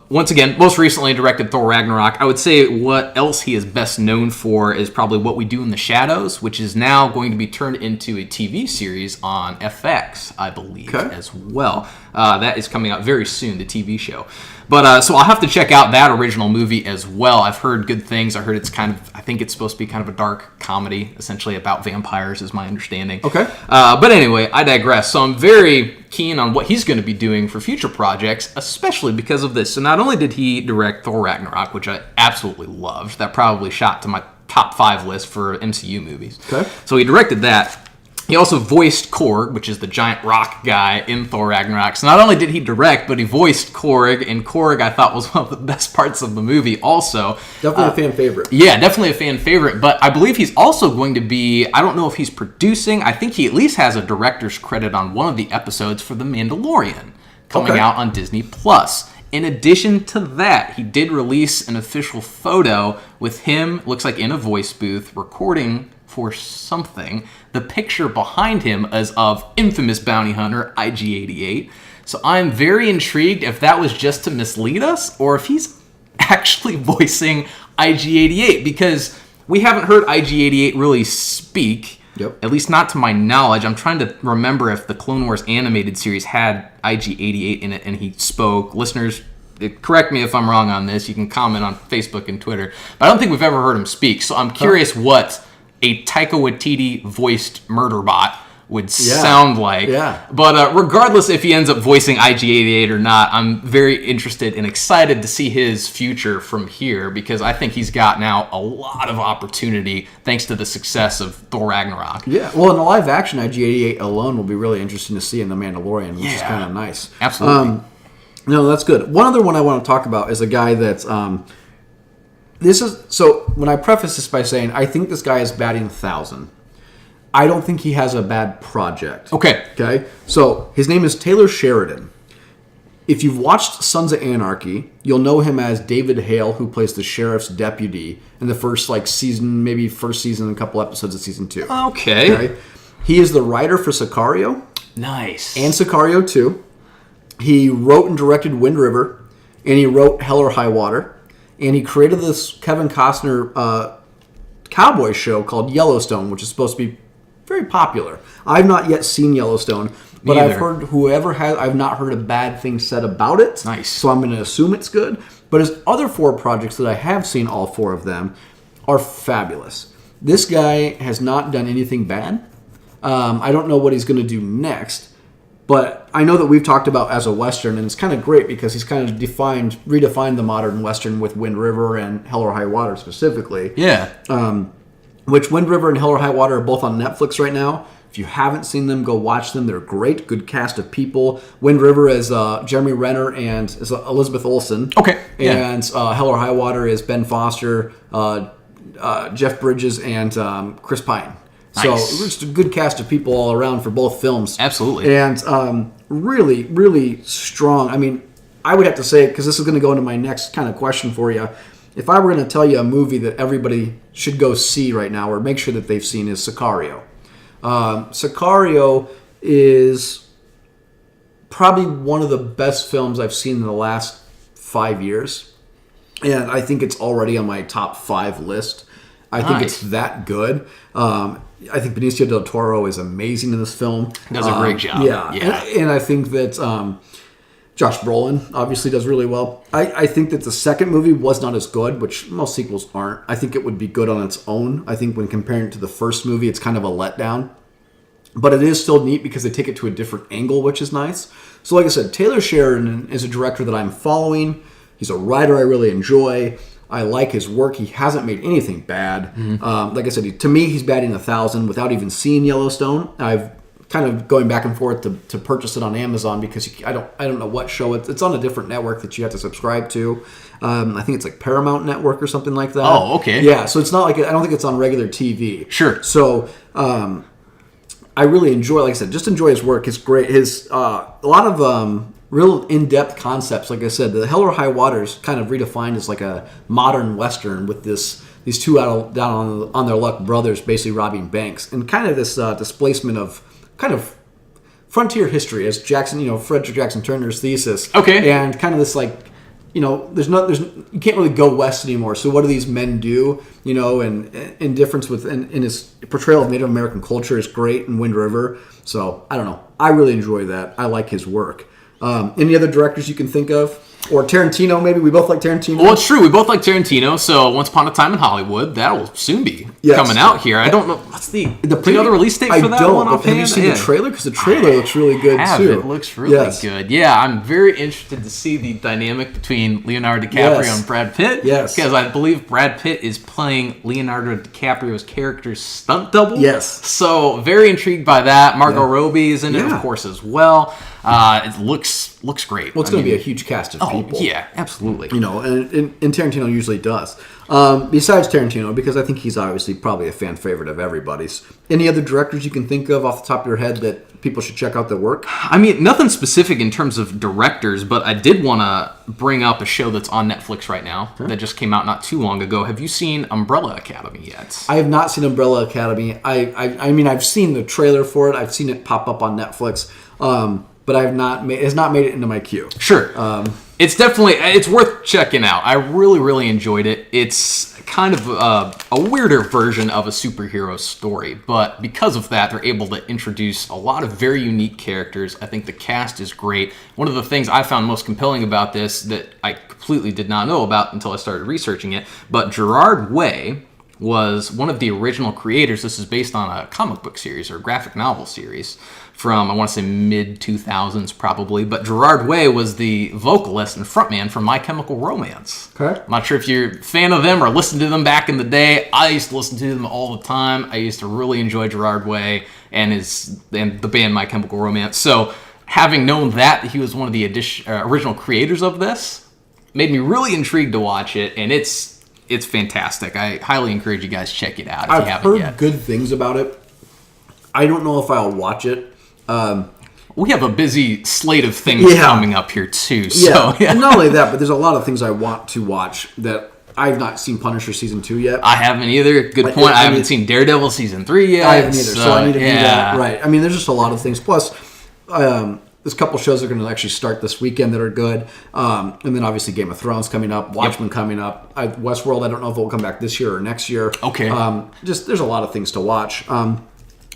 Once again, most recently directed Thor Ragnarok. I would say what else he is best known for is probably What We Do in the Shadows, which is now going to be turned into a TV series on FX, I believe, as well. That is coming out very soon, the TV show. But so I'll have to check out that original movie as well. I've heard good things. I heard I think it's supposed to be kind of a dark comedy, essentially about vampires, is my understanding. Okay. But anyway, I digress. So I'm very keen on what he's going to be doing for future projects, especially because of this. So not only did he direct Thor Ragnarok, which I absolutely loved, that probably shot to my top 5 list for MCU movies. Okay. So he directed that. He also voiced Korg, which is the giant rock guy in Thor Ragnarok. So not only did he direct, but he voiced Korg, and Korg I thought was one of the best parts of the movie also. Definitely a fan favorite. Yeah, definitely a fan favorite. But I believe he's also going to be, I don't know if he's producing, I think he at least has a director's credit on one of the episodes for The Mandalorian coming out on Disney+. In addition to that, he did release an official photo with him, looks like in a voice booth, recording for something. The picture behind him is of infamous bounty hunter IG-88. So I'm very intrigued if that was just to mislead us or if he's actually voicing IG-88, because we haven't heard IG-88 really speak. Yep. At least not to my knowledge. I'm trying to remember if the Clone Wars animated series had IG-88 in it and he spoke. Listeners, correct me if I'm wrong on this. You can comment on Facebook and Twitter. But I don't think we've ever heard him speak. So I'm curious what a Taika Waititi voiced Murderbot would sound like. Yeah. But regardless if he ends up voicing IG-88 or not, I'm very interested and excited to see his future from here because I think he's got now a lot of opportunity thanks to the success of Thor Ragnarok. Yeah, well, in the live action, IG-88 alone will be really interesting to see in The Mandalorian, which is kind of nice. Absolutely. No, that's good. One other one I want to talk about is a guy that's... when I preface this by saying I think this guy is batting 1,000. I don't think he has a bad project. Okay? So, his name is Taylor Sheridan. If you've watched Sons of Anarchy, you'll know him as David Hale, who plays the sheriff's deputy in the first season, maybe first season and a couple episodes of season 2. Okay. He is the writer for Sicario. Nice. And Sicario 2. He wrote and directed Wind River, and he wrote Hell or High Water, and he created this Kevin Costner Cowboys show called Yellowstone, which is supposed to be very popular. I've not yet seen Yellowstone, but I've heard I've not heard a bad thing said about it. Nice. So I'm going to assume it's good. But his other 4 projects that I have seen, all 4 of them, are fabulous. This guy has not done anything bad. I don't know what he's going to do next, but I know that we've talked about as a Western, and it's kind of great because he's kind of redefined the modern Western with Wind River and Hell or High Water specifically. Yeah. Which Wind River and Hell or High Water are both on Netflix right now. If you haven't seen them, go watch them. They're great. Good cast of people. Wind River is Jeremy Renner and is Elizabeth Olsen. Okay. Yeah. And Hell or High Water is Ben Foster, Jeff Bridges, and Chris Pine. Nice. So just a good cast of people all around for both films. Absolutely. And really, really strong. I mean, I would have to say, because this is going to go into my next kind of question for you, if I were going to tell you a movie that everybody should go see right now or make sure that they've seen is Sicario. Sicario is probably one of the best films I've seen in the last 5 years. And I think it's already on my top 5 list. I think it's that good. I think Benicio del Toro is amazing in this film. Does a great job. Yeah. And I think that Josh Brolin obviously does really well. I think that the second movie was not as good, which most sequels aren't. I think it would be good on its own. I think when comparing it to the first movie, it's kind of a letdown. But it is still neat because they take it to a different angle, which is nice. So like I said, Taylor Sheridan is a director that I'm following. He's a writer I really enjoy. I like his work. He hasn't made anything bad. Mm-hmm. Like I said, to me, he's batting 1,000 without even seeing Yellowstone. I've kind of going back and forth to purchase it on Amazon because I don't know what show it's on a different network that you have to subscribe to. I think it's like Paramount Network or something like that. Oh, okay. Yeah, so it's not like I don't think it's on regular TV. Sure. So I really enjoy, like I said, just enjoy his work. It's great. His a lot of real in-depth concepts. Like I said, the Hell or High Water is kind of redefined as like a modern Western with these two down on their luck brothers basically robbing banks, and kind of this displacement of kind of frontier history as Frederick Jackson Turner's thesis. Okay. And kind of this you can't really go west anymore. So what do these men do? And in difference in his portrayal of Native American culture is great in Wind River. So I don't know. I really enjoy that. I like his work. Any other directors you can think of? Or Tarantino, maybe? We both like Tarantino. Well, it's true. We both like Tarantino. So Once Upon a Time in Hollywood, that will soon be coming out here. I don't know. What's the pre-order release date for that one offhand? Have you seen the trailer? Because the trailer looks really good, too. It looks really good. Yeah, I'm very interested to see the dynamic between Leonardo DiCaprio and Brad Pitt. Yes. Because I believe Brad Pitt is playing Leonardo DiCaprio's character's stunt double. Yes. So very intrigued by that. Margot Robbie is in it, of course, as well. It looks great. Well, it's going to be a huge cast of people. Yeah, absolutely. And Tarantino usually does. Besides Tarantino, because I think he's obviously probably a fan favorite of everybody's. Any other directors you can think of off the top of your head that people should check out their work? I mean, nothing specific in terms of directors, but I did want to bring up a show that's on Netflix right now that just came out not too long ago. Have you seen Umbrella Academy yet? I have not seen Umbrella Academy. I mean, I've seen the trailer for it. I've seen it pop up on Netflix. but it's not made it into my queue. Sure. It's worth checking out. I really, really enjoyed it. It's kind of a weirder version of a superhero story, but because of that, they're able to introduce a lot of very unique characters. I think the cast is great. One of the things I found most compelling about this that I completely did not know about until I started researching it, but Gerard Way was one of the original creators. This is based on a comic book series or a graphic novel series from, I want to say, mid-2000s probably. But Gerard Way was the vocalist and frontman for My Chemical Romance. Okay. I'm not sure if you're a fan of them or listened to them back in the day. I used to listen to them all the time. I used to really enjoy Gerard Way and the band My Chemical Romance. So having known that he was one of the original creators of this made me really intrigued to watch it, and it's fantastic. I highly encourage you guys to check it out if you haven't yet. I've heard good things about it. I don't know if I'll watch it. We have a busy slate of things coming up here too. So, yeah. And not only that, but there's a lot of things I want to watch that I've not seen Punisher season 2 yet. I haven't either. Good point. I haven't seen Daredevil season 3 yet. I haven't either. So I need to do that. Right. I mean, there's just a lot of things. Plus, there's a couple shows that are going to actually start this weekend that are good. And then obviously Game of Thrones coming up, Watchmen coming up. Westworld, I don't know if it will come back this year or next year. Okay. Just there's a lot of things to watch.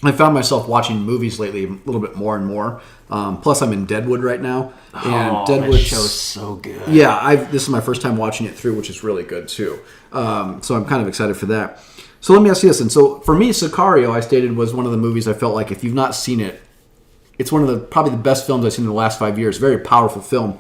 I found myself watching movies lately a little bit more and more. Plus, I'm in Deadwood right now, and Deadwood show's so good. Yeah, this is my first time watching it through, which is really good too. So I'm kind of excited for that. So let me ask you this. And so for me, Sicario, I stated, was one of the movies I felt like if you've not seen it, it's one of probably the best films I've seen in the last 5 years. Very powerful film,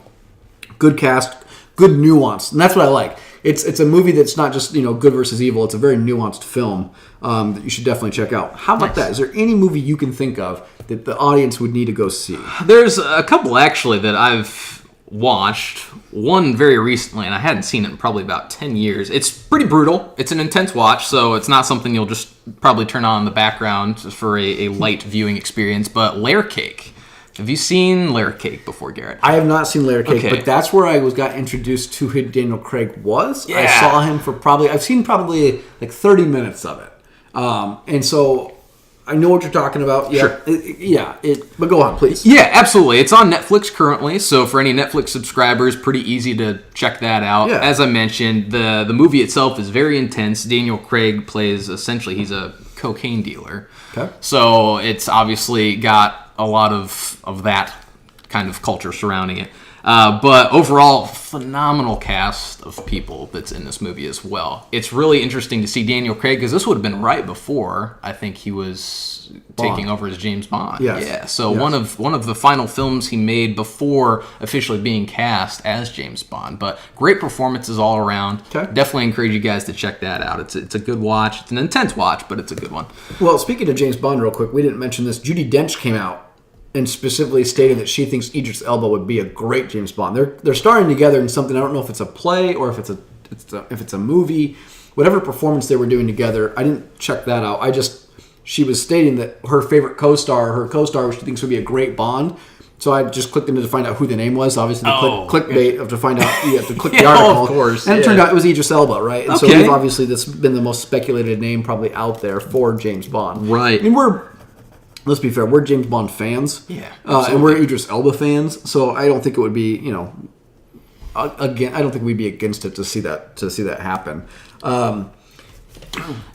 good cast, good nuance, and that's what I like. It's a movie that's not just good versus evil. It's a very nuanced film that you should definitely check out. How about that? Is there any movie you can think of that the audience would need to go see? There's a couple actually that I've watched. One very recently, and I hadn't seen it in probably about 10 years. It's pretty brutal. It's an intense watch, so it's not something you'll just probably turn on in the background for a light viewing experience. But Layer Cake. Have you seen Layer Cake before, Garrett? I have not seen Layer Cake, but that's where I got introduced to who Daniel Craig was. Yeah. I saw him I've seen probably like 30 minutes of it. And so I know what you're talking about. Yeah. Sure. But go on, please. Yeah, absolutely. It's on Netflix currently, so for any Netflix subscribers, pretty easy to check that out. Yeah. As I mentioned, the movie itself is very intense. Daniel Craig plays, essentially, he's a cocaine dealer. Okay. So it's obviously got a lot of that kind of culture surrounding it. But overall, phenomenal cast of people that's in this movie as well. It's really interesting to see Daniel Craig, because this would have been right before I think he was taking over as James Bond. Yes. Yeah. So one of the final films he made before officially being cast as James Bond. But great performances all around. Okay. Definitely encourage you guys to check that out. It's a good watch. It's an intense watch, but it's a good one. Well, speaking of James Bond real quick, we didn't mention this. Judi Dench came out and specifically stated that she thinks Idris Elba would be a great James Bond. They're starring together in something. I don't know if it's a play or if it's a movie. Whatever performance they were doing together, I didn't check that out. She was stating that her favorite co-star, she thinks would be a great Bond. So I just clicked into to find out who the name was. Obviously, clickbait of to find out you have to click the article. Of course. And it turned out it was Idris Elba, right? And so obviously that's been the most speculated name probably out there for James Bond. Right. I mean, let's be fair, we're James Bond fans. Yeah. And we're Idris Elba fans, so I don't think it would be, again, I don't think we'd be against it to see that happen.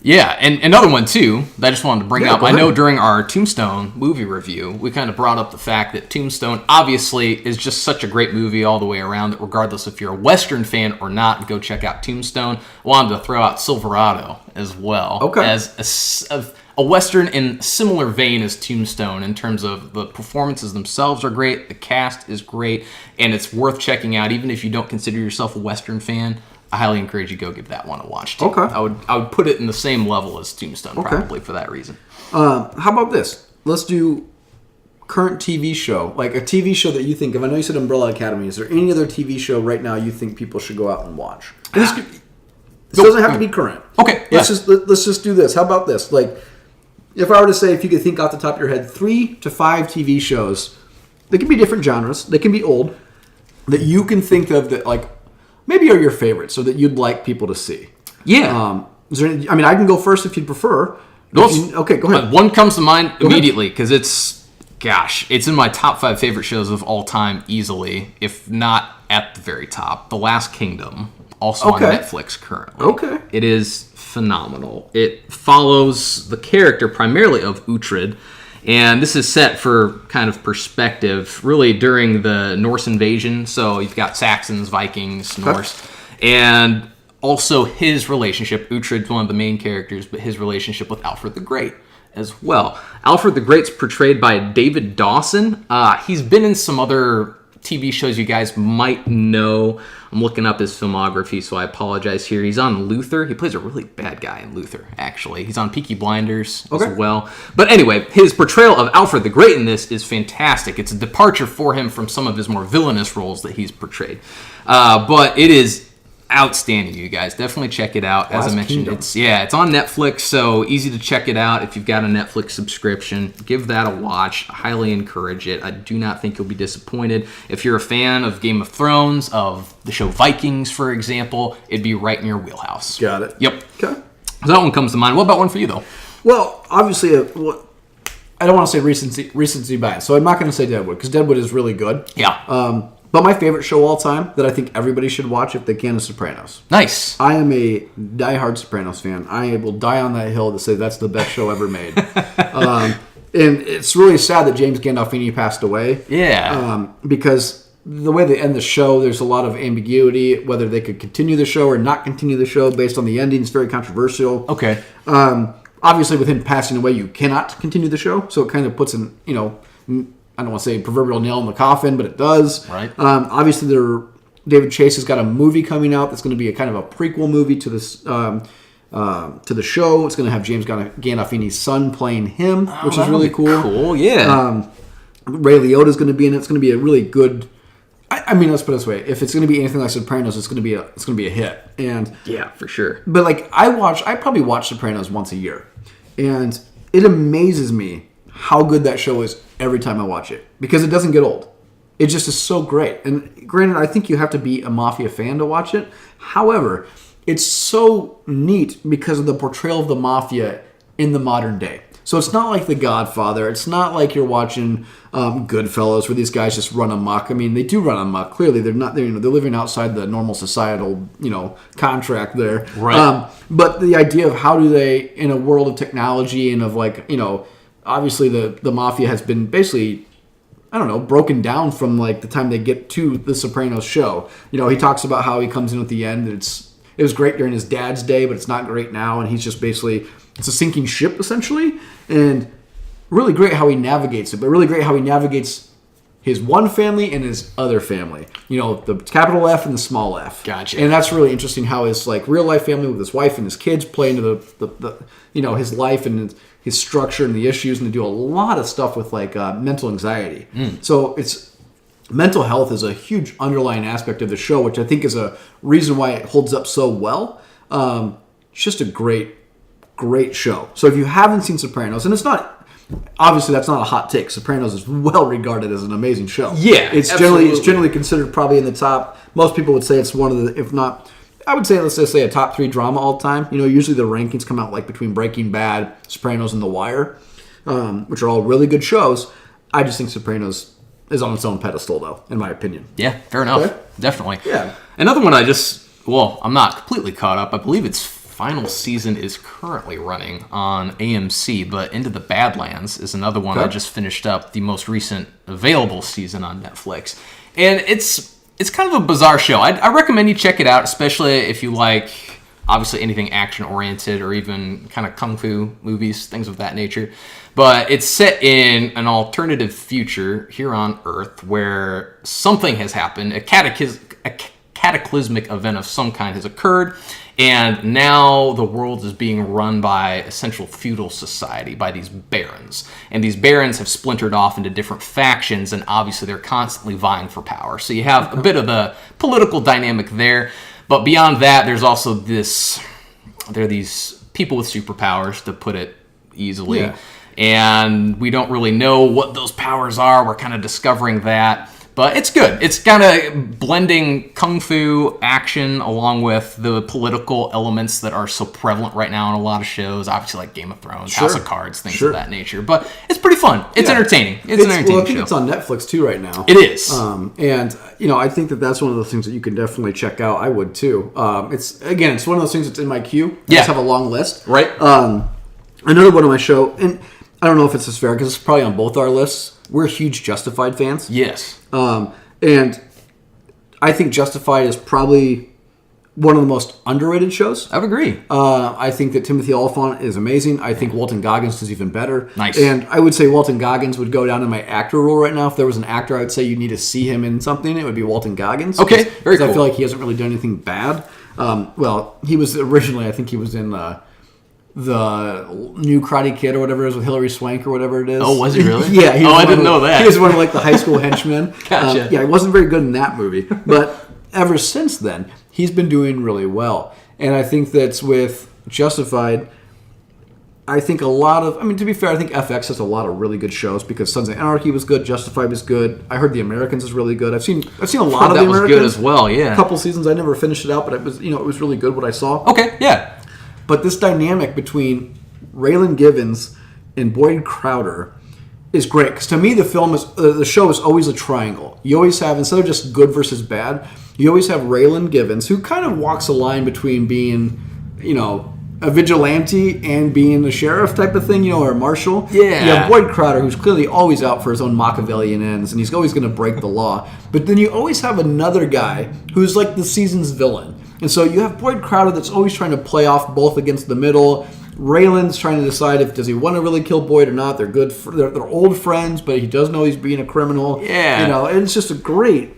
Yeah, and another one too that I just wanted to bring up. I ahead. know during our Tombstone movie review, we kind of brought up the fact that Tombstone obviously is just such a great movie all the way around that regardless if you're a Western fan or not, go check out Tombstone. Wanted to throw out Silverado as well. Okay. As a Western in similar vein as Tombstone in terms of the performances themselves are great, the cast is great, and it's worth checking out even if you don't consider yourself a Western fan. I highly encourage you to go give that one a watch too. Okay. I would put it in the same level as Tombstone probably for that reason. How about this? Let's do current TV show, like a TV show that you think of. I know you said Umbrella Academy. Is there any other TV show right now you think people should go out and watch? This doesn't have to be current. Okay. Let's just do this. How about this? Like, if I were to say, if you could think off the top of your head, 3 to 5 TV shows, they can be different genres, they can be old, that you can think of that like maybe are your favorites, so that you'd like people to see. Yeah. Is there I can go first if you'd prefer. Okay, go ahead. One comes to mind immediately because it's Gosh, it's in my top 5 favorite shows of all time easily, if not at the very top. The Last Kingdom, also on Netflix currently. Okay. It is phenomenal. It follows the character primarily of Uhtred, and this is set for kind of perspective, really during the Norse invasion. So you've got Saxons, Vikings, Norse, and also his relationship. Uhtred's one of the main characters, but his relationship with Alfred the Great as well. Alfred the Great's portrayed by David Dawson. He's been in some other TV shows you guys might know. I'm looking up his filmography, so I apologize here. He's on Luther. He plays a really bad guy in Luther, actually. He's on Peaky Blinders as well. But anyway, his portrayal of Alfred the Great in this is fantastic. It's a departure for him from some of his more villainous roles that he's portrayed. But it is outstanding, you guys. Definitely check it out. As I mentioned, it's on Netflix, so easy to check it out if you've got a Netflix subscription. Give that a watch. I highly encourage it. I do not think you'll be disappointed. If you're a fan of Game of Thrones, of the show Vikings, for example, it'd be right in your wheelhouse. Got it. Yep. Okay. So that one comes to mind. What about one for you, though? Well, obviously, I don't want to say recency bias, so I'm not going to say Deadwood, because Deadwood is really good. Yeah. But my favorite show all time that I think everybody should watch if they can is Sopranos. Nice. I am a diehard Sopranos fan. I will die on that hill to say that's the best show ever made. And it's really sad that James Gandolfini passed away. Yeah. Because the way they end the show, there's a lot of ambiguity whether they could continue the show or not continue the show based on the ending. It's very controversial. Okay. Obviously, with him passing away, you cannot continue the show. So it kind of puts an, I don't want to say proverbial nail in the coffin, but it does. Right. Obviously, David Chase has got a movie coming out that's going to be a kind of a prequel movie to this to the show. It's going to have James Gandolfini's son playing him, which is really cool. Cool, yeah. Ray Liotta's going to be in it. It's going to be a really good. I mean, let's put it this way: if it's going to be anything like Sopranos, it's going to be a hit. And yeah, for sure. But like I probably watch Sopranos once a year, and it amazes me how good that show is every time I watch it, because it doesn't get old. It just is so great. And granted, I think you have to be a Mafia fan to watch it. However, it's so neat because of the portrayal of the Mafia in the modern day. So it's not like The Godfather. It's not like you're watching Goodfellas, where these guys just run amok. I mean, they do run amok. Clearly, they're not. They're living outside the normal societal contract there. Right. But the idea of how do they, in a world of technology and of obviously the Mafia has been basically, broken down from like the time they get to the Sopranos show. He talks about how he comes in at the end. It was great during his dad's day, but it's not great now. And he's just basically, it's a sinking ship essentially. And really great how he navigates it, but really great how he navigates his one family and his other family. The capital F and the small f. Gotcha. And that's really interesting how his like real life family with his wife and his kids play into the his life and his structure and the issues, and they do a lot of stuff with like mental anxiety. So mental health is a huge underlying aspect of the show, which I think is a reason why it holds up so well. It's just a great show. So if you haven't seen Sopranos, and it's not, obviously that's not a hot take. Sopranos is well regarded as an amazing show. Yeah, it's generally considered probably in the top. Most people would say it's one of the, if not, I would say, let's just say a top 3 drama all time. Usually the rankings come out like between Breaking Bad, Sopranos, and The Wire, which are all really good shows. I just think Sopranos is on its own pedestal, though, in my opinion. Yeah, fair enough. Okay. Definitely. Yeah. Another one I'm not completely caught up. I believe its final season is currently running on AMC, but Into the Badlands is another one. I just finished up the most recent available season on Netflix. And it's kind of a bizarre show. I recommend you check it out, especially if you like, obviously, anything action-oriented or even kind of kung fu movies, things of that nature. But it's set in an alternative future here on Earth where something has happened, a cataclysmic event of some kind has occurred, and now the world is being run by essential feudal society, by these barons. And these barons have splintered off into different factions, and obviously they're constantly vying for power. So you have a bit of the political dynamic there. But beyond that, there are these people with superpowers, to put it easily. Yeah. And we don't really know what those powers are. We're kind of discovering that. But it's good. It's kind of blending kung fu action along with the political elements that are so prevalent right now in a lot of shows. Obviously, like Game of Thrones, House of Cards, things of that nature. But it's pretty fun. It's entertaining. It's an entertaining I think show. it's on Netflix too right now. It is. And I think that's one of those things that you can definitely check out. I would too. It's one of those things that's in my queue. I just have a long list. Right. Another one on my show, and I don't know if it's as fair because it's probably on both our lists. We're huge Justified fans. Yes. And I think Justified is probably one of the most underrated shows. I would agree. I think that Timothy Olyphant is amazing. I think Walton Goggins is even better. Nice. And I would say Walton Goggins would go down in my actor role right now. If there was an actor I would say you need to see him in something, it would be Walton Goggins. Okay, very cool. I feel like he hasn't really done anything bad. He was originally, I think he was in the new Karate Kid or whatever it is with Hilary Swank or whatever it is. Oh, was he really? Yeah. I didn't know that. He was one of the high school henchmen. Gotcha. He wasn't very good in that movie. But ever since then, he's been doing really well. And I think that's with Justified, I think to be fair, I think FX has a lot of really good shows because Sons of Anarchy was good, Justified was good. I heard The Americans is really good. I've seen a lot of The Americans. That was good as well, yeah. A couple seasons. I never finished it out, but it was really good what I saw. Okay, yeah. But this dynamic between Raylan Givens and Boyd Crowder is great because to me the show is always a triangle. You always have, instead of just good versus bad, you always have Raylan Givens who kind of walks a line between being, a vigilante and being a sheriff type of thing, or a marshal. Yeah. You have Boyd Crowder who's clearly always out for his own Machiavellian ends and he's always going to break the law. But then you always have another guy who's like the season's villain. And so you have Boyd Crowder that's always trying to play off both against the middle. Raylan's trying to decide does he want to really kill Boyd or not. They're good. They're old friends, but he does know he's being a criminal. Yeah. And it's just a great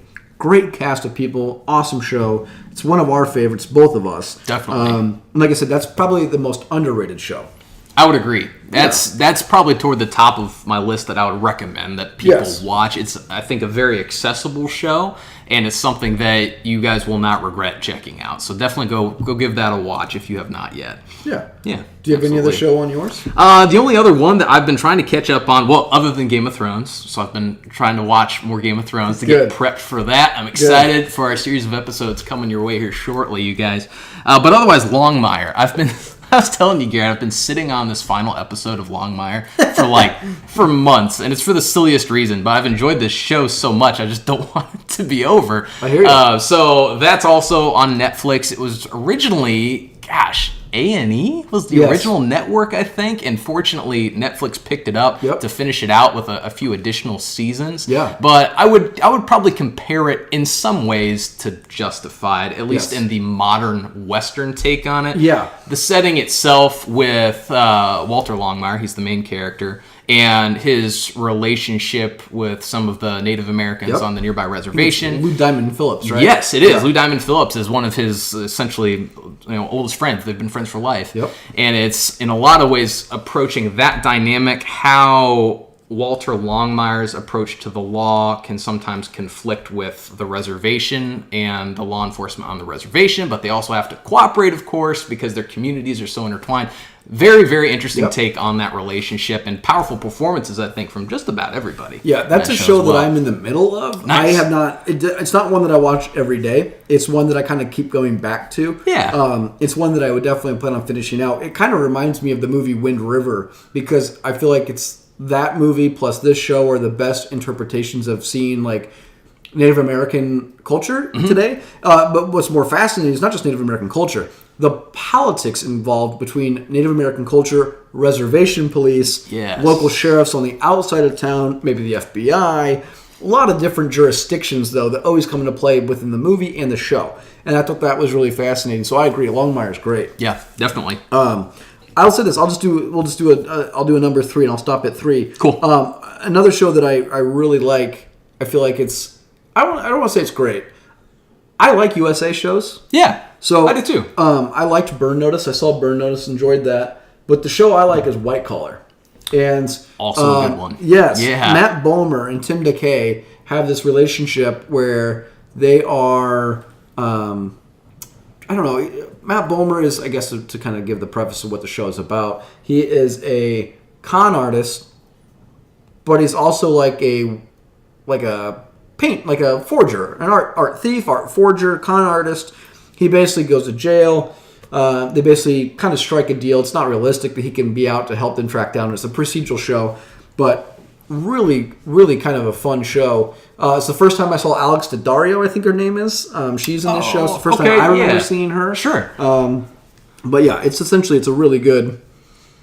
cast of people. Awesome show. It's one of our favorites, both of us. Definitely. Like I said, that's probably the most underrated show. I would agree. That's probably toward the top of my list that I would recommend that people watch. It's, I think, a very accessible show, and it's something that you guys will not regret checking out. So definitely go give that a watch if you have not yet. Yeah. Yeah. Do you have any other show on yours? The only other one that I've been trying to catch up on, other than Game of Thrones, so I've been trying to watch more Game of Thrones to get prepped for that. I'm excited for our series of episodes coming your way here shortly, you guys. But otherwise, Longmire. I was telling you, Garrett, I've been sitting on this final episode of Longmire for months, and it's for the silliest reason, but I've enjoyed this show so much, I just don't want it to be over. I hear you. So that's also on Netflix. It was originally, A&E was the original network, I think, and fortunately Netflix picked it up to finish it out with a few additional seasons. Yeah. But I would probably compare it in some ways to Justified, at least in the modern Western take on it. Yeah. The setting itself with Walter Longmire, he's the main character, and his relationship with some of the Native Americans on the nearby reservation. Lou Diamond Phillips, right? Yes, it is. Yeah. Lou Diamond Phillips is one of his essentially oldest friends. They've been friends for life. Yep. And it's in a lot of ways approaching that dynamic, how Walter Longmire's approach to the law can sometimes conflict with the reservation and the law enforcement on the reservation, but they also have to cooperate, of course, because their communities are so intertwined. Very, very interesting take on that relationship, and powerful performances, I think, from just about everybody. Yeah, that's a show that I'm in the middle of. Nice. I have not. It's not one that I watch every day. It's one that I kind of keep going back to. Yeah. It's one that I would definitely plan on finishing out. It kind of reminds me of the movie Wind River because I feel like it's that movie plus this show are the best interpretations of seeing like Native American culture today. But what's more fascinating is not just Native American culture. The politics involved between Native American culture, reservation police, local sheriffs on the outside of town, maybe the FBI, a lot of different jurisdictions, though, that always come into play within the movie and the show. And I thought that was really fascinating. So I agree. Longmire's great. Yeah, definitely. I'll say this. I'll do a number 3, and I'll stop at 3. Cool. Another show that I really like. I feel like it's. I don't want to say it's great. I like USA shows. Yeah. So I do too. I liked Burn Notice. I saw Burn Notice, enjoyed that. But the show I like is White Collar. And also a good one. Yes. Yeah. Matt Bomer and Tim DeKay have this relationship where they are I don't know. Matt Bomer is, I guess, to kind of give the preface of what the show is about. He is a con artist, but he's also like a like a forger, an art thief, art forger, con artist. He basically goes to jail. They basically kind of strike a deal. It's not realistic that he can be out to help them track down. It's a procedural show, but really, really kind of a fun show. It's the first time I saw Alex Daddario, I think her name is. She's in this show. It's the first time I remember seeing her. Sure. But yeah, it's a really good,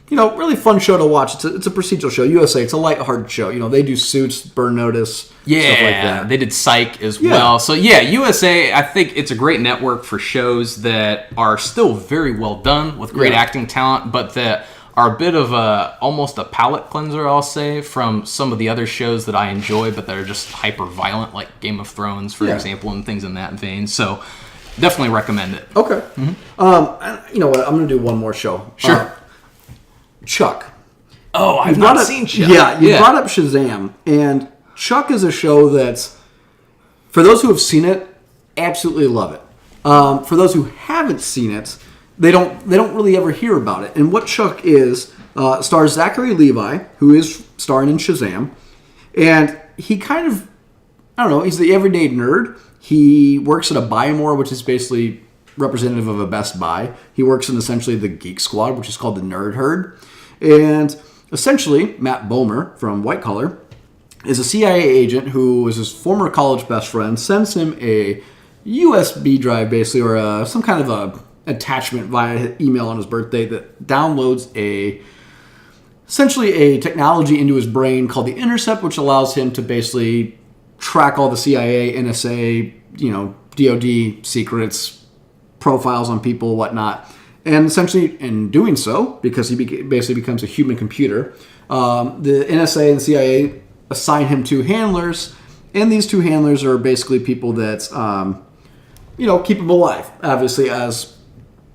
really fun show to watch. It's a procedural show. USA, it's a lighthearted show. They do Suits, Burn Notice, stuff like that. They did Psych as well. So yeah, USA, I think it's a great network for shows that are still very well done with great acting talent, but that are a bit of almost a palate cleanser, I'll say, from some of the other shows that I enjoy, but that are just hyper violent, like Game of Thrones, for example, and things in that vein. So definitely recommend it. Okay. Mm-hmm. You know what? I'm going to do one more show. Sure. Chuck. Oh, I've not seen Chuck. Yeah, you brought up Shazam, and Chuck is a show that's, for those who have seen it, absolutely love it. For those who haven't seen it, they don't really ever hear about it. And what Chuck is, stars Zachary Levi, who is starring in Shazam, and he kind of, he's the everyday nerd. He works at a Buy More, which is basically representative of a Best Buy. He works in essentially the Geek Squad, which is called the Nerd Herd. And essentially, Matt Bomer from White Collar is a CIA agent who was his former college best friend, sends him a USB drive, basically, or some kind of a attachment via email on his birthday that downloads essentially a technology into his brain called the Intercept, which allows him to basically track all the CIA, NSA, DOD secrets, profiles on people, whatnot. And essentially, in doing so, because he basically becomes a human computer, the NSA and CIA assign him 2 handlers, and these 2 handlers are basically people that, keep him alive, obviously, as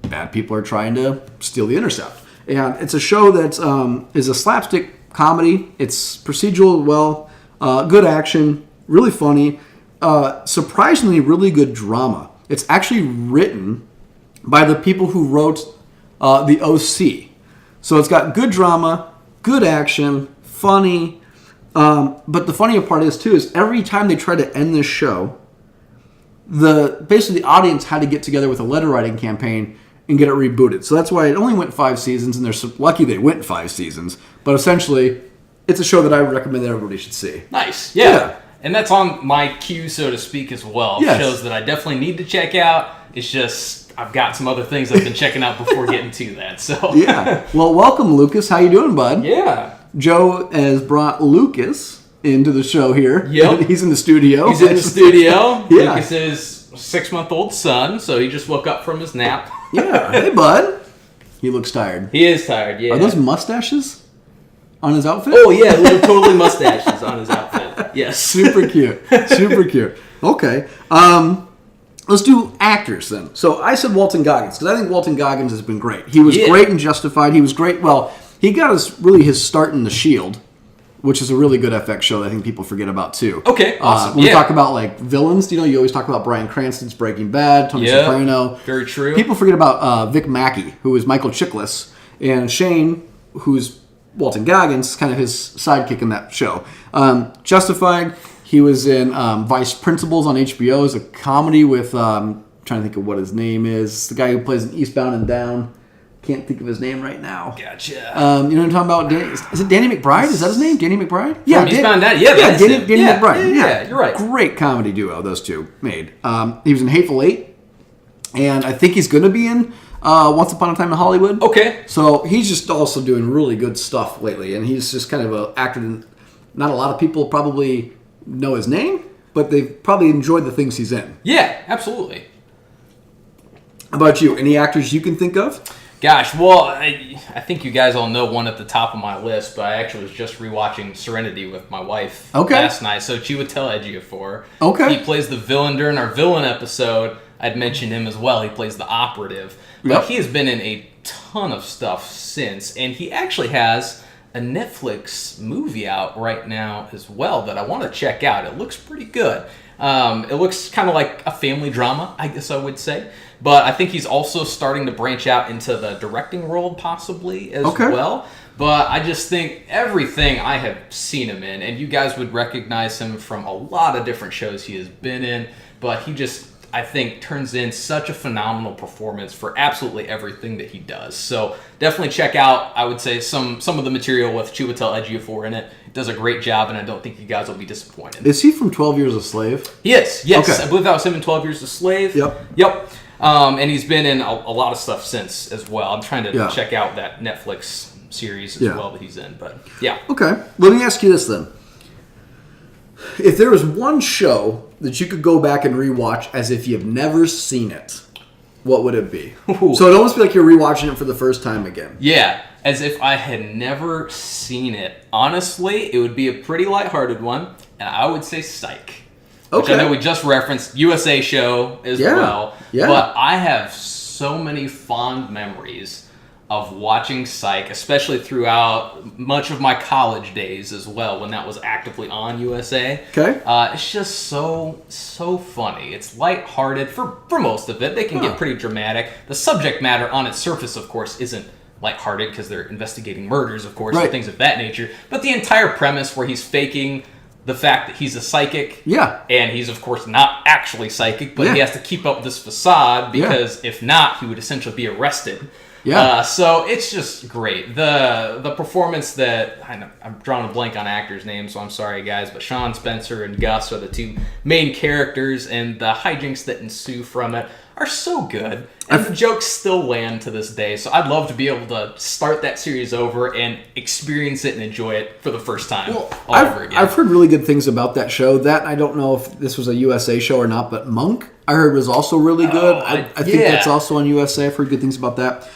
bad people are trying to steal the Intercept. And it's a show that is a slapstick comedy. It's procedural, good action, really funny, surprisingly really good drama. It's actually written by the people who wrote The OC. So it's got good drama, good action, funny. But the funnier part is every time they try to end this show, basically the audience had to get together with a letter writing campaign and get it rebooted. So that's why it only went 5 seasons, and they're so lucky they went 5 seasons. But essentially, it's a show that I would recommend that everybody should see. Nice. Yeah. And that's on my queue, so to speak, as well. Yes. Shows that I definitely need to check out. It's just, I've got some other things I've been checking out before getting to that. So yeah. Well, welcome, Lucas. How you doing, bud? Yeah. Joe has brought Lucas into the show here. Yep. He's in the studio. He's in the studio. Yeah. Lucas is a 6-month-old son, so he just woke up from his nap. Yeah. Hey, bud. He looks tired. He is tired, yeah. Are those mustaches on his outfit? Oh, yeah. Little totally mustaches on his outfit. Yes. Super cute. Super cute. Okay. Let's do actors then. So I said Walton Goggins because I think Walton Goggins has been great. He was great in Justified. He was great. Well, he got his start in The Shield, which is a really good FX show that I think people forget about too. Okay, awesome. When we talk about like villains, you always talk about Bryan Cranston's Breaking Bad, Tony Soprano. Very true. People forget about Vic Mackey, who is Michael Chiklis, and Shane, who's Walton Goggins, kind of his sidekick in that show. Justified, he was in Vice Principals on HBO as a comedy with, trying to think of what his name is, the guy who plays in Eastbound and Down. Can't think of his name right now. Gotcha. You know what I'm talking about? Is it Danny McBride? Is that his name? Danny McBride? Yeah, Eastbound and Down. Yeah, Danny McBride. Yeah, you're right. Great comedy duo those two made. He was in Hateful Eight, and I think he's going to be in Once Upon a Time in Hollywood. Okay. So he's just also doing really good stuff lately, and he's just kind of an actor. Not a lot of people probably know his name, but they've probably enjoyed the things he's in. Yeah, absolutely. How about you? Any actors you can think of? Gosh, well, I think you guys all know one at the top of my list, but I actually was just rewatching Serenity with my wife last night, so Chiwetel Ejiofor. Okay. He plays the villain during our villain episode. I'd mentioned him as well. He plays the operative. But he has been in a ton of stuff since, and he actually has a Netflix movie out right now as well that I want to check out. It looks pretty good. It looks kind of like a family drama, I guess I would say. But I think he's also starting to branch out into the directing world possibly as well. But I just think everything I have seen him in, and you guys would recognize him from a lot of different shows he has been in, but he just, I think, turns in such a phenomenal performance for absolutely everything that he does. So definitely check out, I would say, some of the material with Chiwetel Ejiofor in it. It does a great job, and I don't think you guys will be disappointed. Is he from 12 Years a Slave? He is, yes. Okay. I believe that was him in 12 Years a Slave. Yep. And he's been in a lot of stuff since as well. I'm trying to Yeah. check out that Netflix series as well that he's in. But yeah. Okay. Let me ask you this then. If there was one show that you could go back and rewatch as if you've never seen it, what would it be? Ooh. So it'd almost be like you're rewatching it for the first time again. Yeah, as if I had never seen it. Honestly, it would be a pretty lighthearted one, and I would say Psych. Which I know we just referenced USA show as well. Yeah. But I have so many fond memories of watching Psych, especially throughout much of my college days as well, when that was actively on USA. Okay. It's just so funny. It's lighthearted for most of it. They can get pretty dramatic. The subject matter on its surface, of course, isn't lighthearted because they're investigating murders, of course, and things of that nature. But the entire premise where he's faking the fact that he's a psychic, and he's of course not actually psychic, but he has to keep up this facade because if not, he would essentially be arrested. So it's just great. The performance that I'm drawing a blank on actors' names, so I'm sorry guys, but Sean Spencer and Gus are the two main characters, and the hijinks that ensue from it are so good. And the jokes still land to this day, so I'd love to be able to start that series over and experience it and enjoy it for the first time all over again. I've heard really good things about that show. That, I don't know if this was a USA show or not, but Monk, I heard was also really good. I think that's also on USA. I've heard good things about that.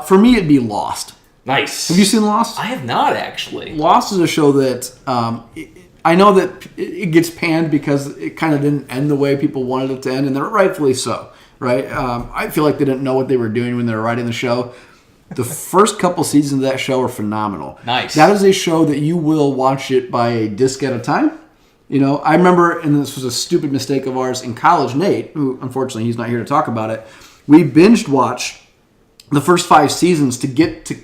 For me, it'd be Lost. Nice. Have you seen Lost? I have not, actually. Lost is a show that I know that it gets panned because it kind of didn't end the way people wanted it to end, and they're rightfully so. Right? I feel like they didn't know what they were doing when they were writing the show. The first couple seasons of that show are phenomenal. Nice. That is a show that you will watch it by a disc at a time. You know, I remember, and this was a stupid mistake of ours in college, Nate, who unfortunately he's not here to talk about it, we binged watched the first 5 seasons to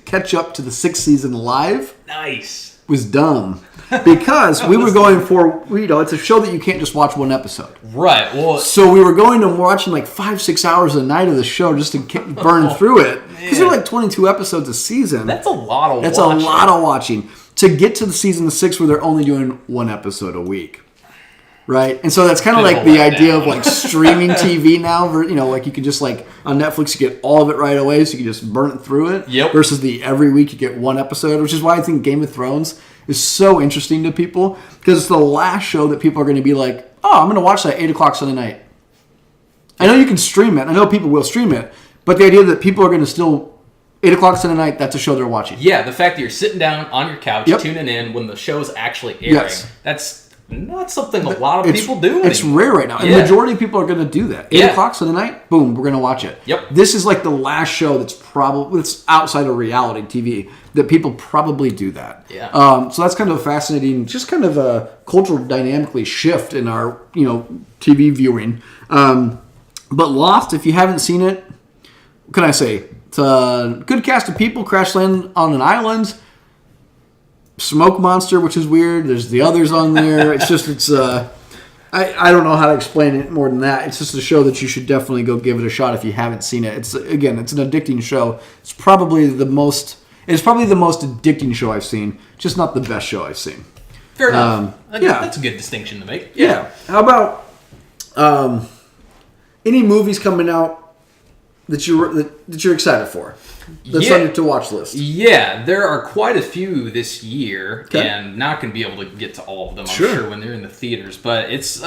catch up to the 6th season live. Nice. Was dumb. Because we were going for, it's a show that you can't just watch one episode. Right. Well, so we were going and watching like 5-6 hours a night of the show just to burn through it. Because there were like 22 episodes a season. That's a lot of watching. That's a lot of watching. To get to the season 6 where they're only doing 1 episode a week. Right? And so that's kind of like the idea of like streaming TV now. Like you can just like on Netflix you get all of it right away, so you can just burn it through it. Yep. Versus the every week you get 1 episode, which is why I think Game of Thrones is so interesting to people, because it's the last show that people are going to be like, oh, I'm going to watch that 8 o'clock Sunday night. I know you can stream it. I know people will stream it. But the idea that people are going to still, 8 o'clock Sunday night, that's a show they're watching. Yeah, the fact that you're sitting down on your couch, tuning in when the show's actually airing, that's not something a lot of people do anymore. It's rare right now. And the majority of people are going to do that. 8 o'clock Sunday night, boom, we're going to watch it. Yep. This is like the last show that's outside of reality TV that people probably do that. Yeah. So that's kind of a fascinating, just kind of a cultural dynamically shift in our, TV viewing. But Lost, if you haven't seen it, what can I say? It's a good cast of people crash land on an island. Smoke monster, which is weird. There's the others on there. I don't know how to explain it more than that. It's just a show that you should definitely go give it a shot if you haven't seen it. It's an addicting show. It's probably the most addicting show I've seen, just not the best show I've seen. Fair enough. That's a good distinction to make. Yeah. How about any movies coming out that you're excited for? That's on your to-watch list. Yeah, there are quite a few this year, and not going to be able to get to all of them, I'm sure, when they're in the theaters. But it's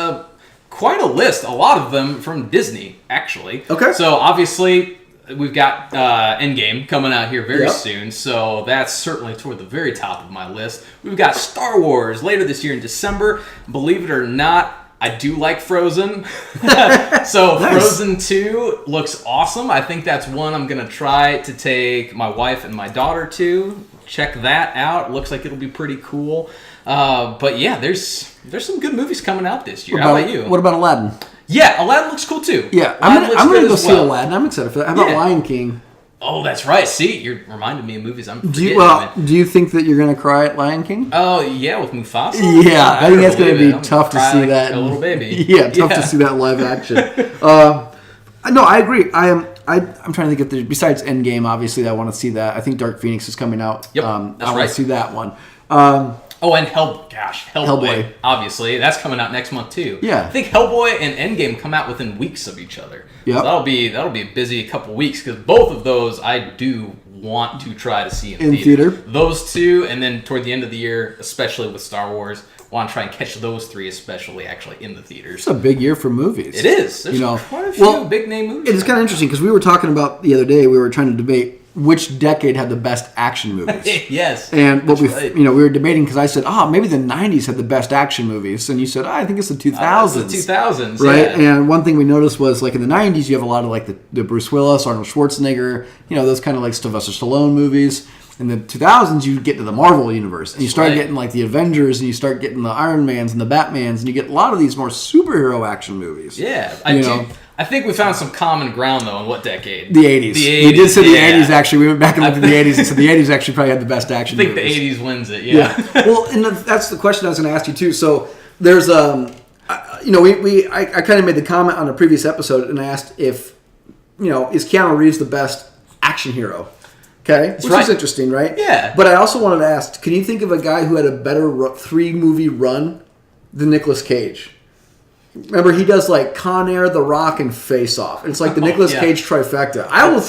quite a list, a lot of them from Disney, actually. Okay. So, obviously, we've got Endgame coming out here very soon, so that's certainly toward the very top of my list. We've got Star Wars later this year in December. Believe it or not, I do like Frozen. So nice. Frozen 2 looks awesome. I think that's one I'm going to try to take my wife and my daughter to. Check that out. Looks like it'll be pretty cool. But yeah, there's some good movies coming out this year. How about you? What about Aladdin? Yeah, Aladdin looks cool too. Yeah, I'm gonna go see Aladdin. I'm excited for that. How about Lion King? Oh, that's right. See, you're reminding me of movies I'm forgetting. Do you think that you're going to cry at Lion King? Oh, yeah, with Mufasa? Yeah, I think that's going to be tough to see that. A little baby. Yeah, tough to see that live action. No, I agree. I'm trying to think of besides Endgame, obviously, I want to see that. I think Dark Phoenix is coming out. Yep, I want to see that one. And Hellboy. Obviously, that's coming out next month too. Yeah, I think Hellboy and Endgame come out within weeks of each other. Yeah, so that'll be a busy couple weeks because both of those I do want to try to see in theater. Those two, and then toward the end of the year, especially with Star Wars, want to try and catch those three, especially actually in the theaters. It's a big year for movies. It is. There's quite a few big name movies. It's kind of interesting because we were talking about the other day. We were trying to debate which decade had the best action movies. Yes. And we were debating because I said, maybe the 90s had the best action movies. And you said, I think it's the 2000s. The 2000s, right? Yeah. And one thing we noticed was like in the 90s, you have a lot of like the Bruce Willis, Arnold Schwarzenegger, those kind of like Sylvester Stallone movies. In the 2000s, you get to the Marvel universe. And you start getting like the Avengers, and you start getting the Iron Mans and the Batmans, and you get a lot of these more superhero action movies. Yeah. I think we found some common ground, though, in what decade? The 80s. We did say the 80s, actually. We went back and looked at the 80s and said the 80s actually probably had the best action movies. I think the 80s wins it, yeah. Well, and that's the question I was going to ask you, too. So there's, I kind of made the comment on a previous episode, and I asked if, is Keanu Reeves the best action hero? Okay, which is interesting, right? Yeah. But I also wanted to ask, can you think of a guy who had a better 3-movie run than Nicolas Cage? Remember, he does like Con Air, The Rock, and Face Off. It's like the Nicolas Cage trifecta. I will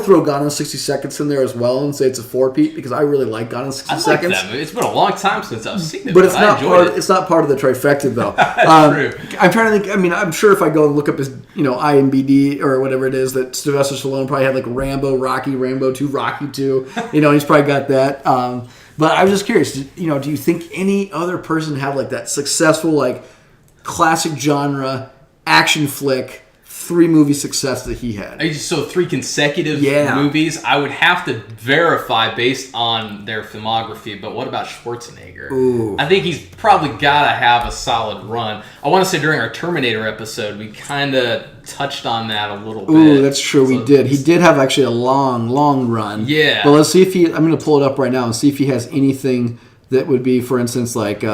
throw Gone in 60 Seconds in there as well and say it's a 4-peat because I really like Gone in 60 Seconds. That movie. It's been a long time since I've seen it, but it's not part of the trifecta though. True. I'm trying to think. I mean, I'm sure if I go and look up his IMDb or whatever it is, that Sylvester Stallone probably had like Rambo, Rocky, Rambo 2, Rocky 2. He's probably got that. But I was just curious. Do you think any other person have like that successful like classic genre action flick 3-movie success that he had? So 3 consecutive movies. I would have to verify based on their filmography, but what about Schwarzenegger? Ooh. I think he's probably got to have a solid run. I want to say during our Terminator episode, we kind of touched on that a little bit. Ooh, that's true. We did. He did have actually a long run. Yeah. But let's see if I'm going to pull it up right now and see if he has anything that would be, for instance, like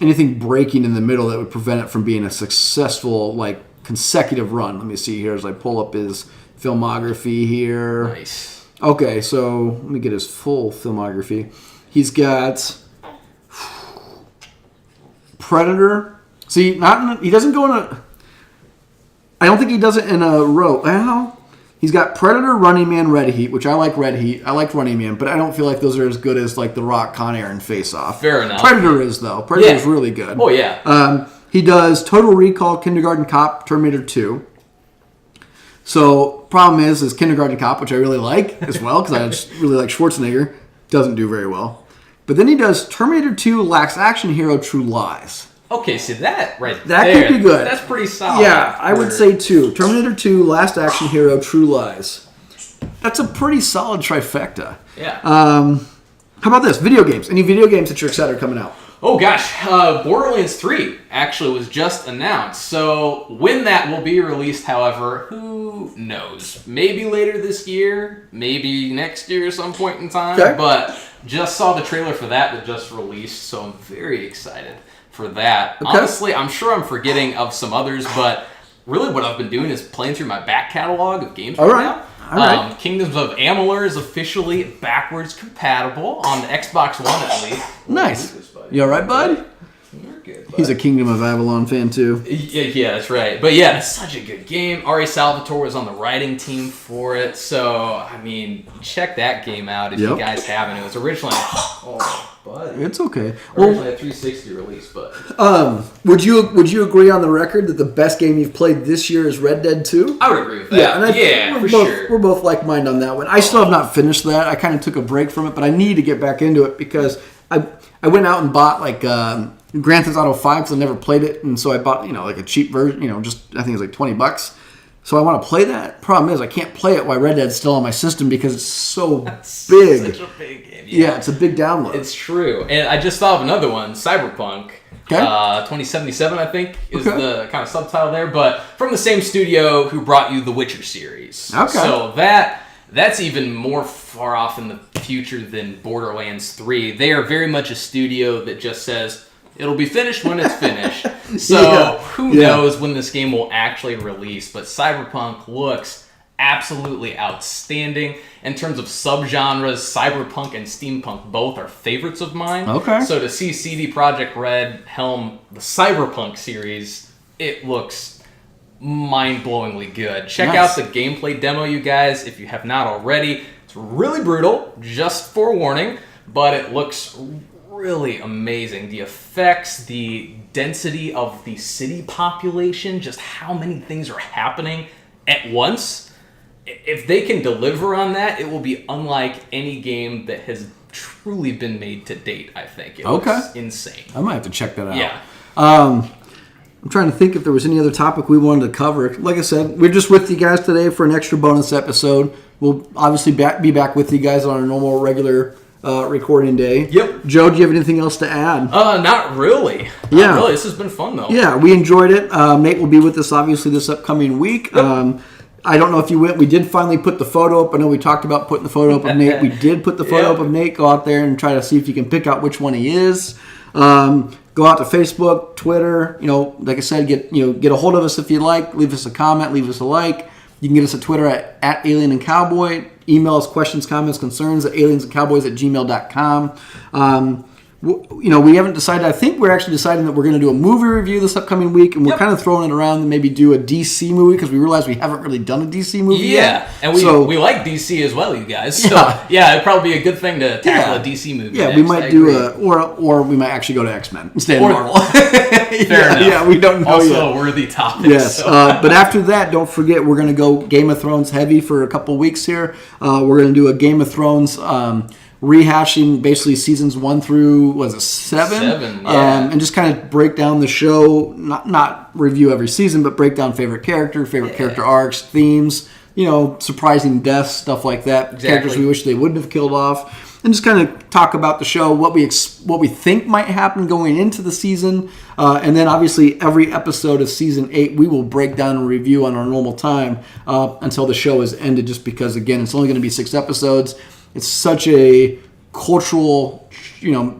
anything breaking in the middle that would prevent it from being a successful, like, consecutive run. Let me see here as I pull up his filmography here. Nice. Okay, so let me get his full filmography. He's got Predator. See, he doesn't go in a... I don't think he does it in a row. Well, he's got Predator, Running Man, Red Heat, which I like Red Heat. I like Running Man, but I don't feel like those are as good as like The Rock, Con Air, and Face Off. Fair enough. Predator is, though. Predator is really good. Oh, yeah. He does Total Recall, Kindergarten Cop, Terminator 2. So, problem is Kindergarten Cop, which I really like as well, because I just really like Schwarzenegger, doesn't do very well. But then he does Terminator 2, Last Action Hero, True Lies. Okay, see that that could be good. That's pretty solid. Yeah, I would say 2. Terminator 2, Last Action Hero, True Lies. That's a pretty solid trifecta. Yeah. How about this? Video games. Any video games that you're excited are coming out? Oh gosh, Borderlands 3 actually was just announced. So when that will be released, however, who knows? Maybe later this year, maybe next year at some point in time. Okay. But just saw the trailer for that just released, so I'm very excited for that. Okay. Honestly, I'm sure I'm forgetting of some others, but really what I've been doing is playing through my back catalog of games right now. All right. Kingdoms of Amalur is officially backwards compatible on the Xbox One at least. Nice. You all right, bud? You're good, bud. He's a Kingdom of Avalon fan, too. Yeah, that's right. But yeah, it's such a good game. Ari Salvatore was on the writing team for it. So, I mean, check that game out if you guys haven't. It was originally... Oh, buddy. It's okay. Originally a 360 release, but... Would you agree on the record that the best game you've played this year is Red Dead 2? I would agree with that. Yeah, we're both like-minded on that one. I still have not finished that. I kind of took a break from it, but I need to get back into it because I went out and bought like Grand Theft Auto 5 because I never played it, and so I bought like a cheap version. Just I think it was like $20. So I want to play that. Problem is I can't play it while Red Dead's still on my system because it's so big. Such a big game. Yeah, it's a big download. It's true. And I just thought of another one, Cyberpunk. Okay. 2077, I think, is the kind of subtitle there. But from the same studio who brought you the Witcher series. Okay. So that That's even more far off in the future than Borderlands 3. They are very much a studio that just says, it'll be finished when it's finished. So who knows when this game will actually release. But Cyberpunk looks absolutely outstanding. In terms of subgenres, Cyberpunk and Steampunk both are favorites of mine. Okay. So to see CD Projekt Red helm the Cyberpunk series, it looks mind-blowingly good. Check out the gameplay demo, you guys, if you have not already. It's really brutal, just forewarning, but it looks really amazing. The effects, the density of the city population, just how many things are happening at once. If they can deliver on that, it will be unlike any game that has truly been made to date, I think. It looks insane. I might have to check that out. Yeah. I'm trying to think if there was any other topic we wanted to cover. Like I said, we're just with you guys today for an extra bonus episode. We'll obviously be back with you guys on our normal, regular recording day. Yep. Joe, do you have anything else to add? Not really. Yeah. Not really. This has been fun, though. Yeah, we enjoyed it. Nate will be with us, obviously, this upcoming week. Yep. I don't know if you went. We did finally put the photo up. I know we talked about putting the photo up of Nate. We did put the photo up of Nate. Go out there and try to see if you can pick out which one he is. Go out to Facebook, Twitter. Like I said, get a hold of us if you like. Leave us a comment. Leave us a like. You can get us at Twitter at Alien and Cowboy. Email us questions, comments, concerns at aliensandcowboys@gmail.com. We haven't decided. I think we're actually deciding that we're going to do a movie review this upcoming week, and we're kind of throwing it around and maybe do a DC movie because we realize we haven't really done a DC movie yet. Yeah, and we like DC as well, you guys. So, it'd probably be a good thing to tackle a DC movie next. We might or we might actually go to X-Men instead of Marvel. Fair enough. Yeah, we don't know also yet. Also a worthy topic. Yes, but after that, don't forget, we're going to go Game of Thrones heavy for a couple weeks here. We're going to do a Game of Thrones rehashing basically seasons 1 through 7? 7, yeah. And just kind of break down the show, not review every season, but break down favorite character arcs, themes, surprising deaths, stuff like that. Exactly. Characters we wish they wouldn't have killed off, and just kind of talk about the show, what we think might happen going into the season, and then obviously every episode of season 8 we will break down and review on our normal time until the show is ended. Just because again, it's only going to be 6 episodes. It's such a cultural,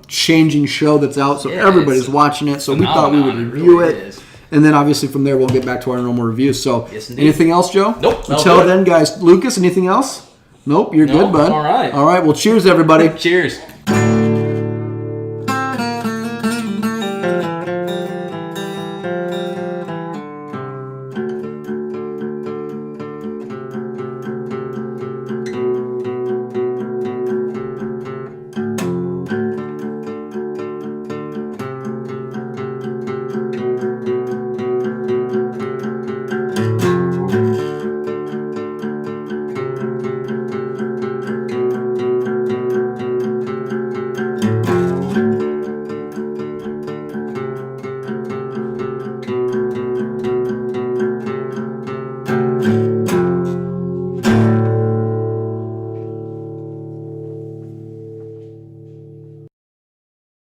changing show that's out, so everybody's watching it. So we thought we would review it. And then obviously from there we'll get back to our normal reviews. So anything else, Joe? Nope. Until then, guys. Lucas, anything else? Nope, you're good, bud. All right. Well, cheers, everybody. Cheers.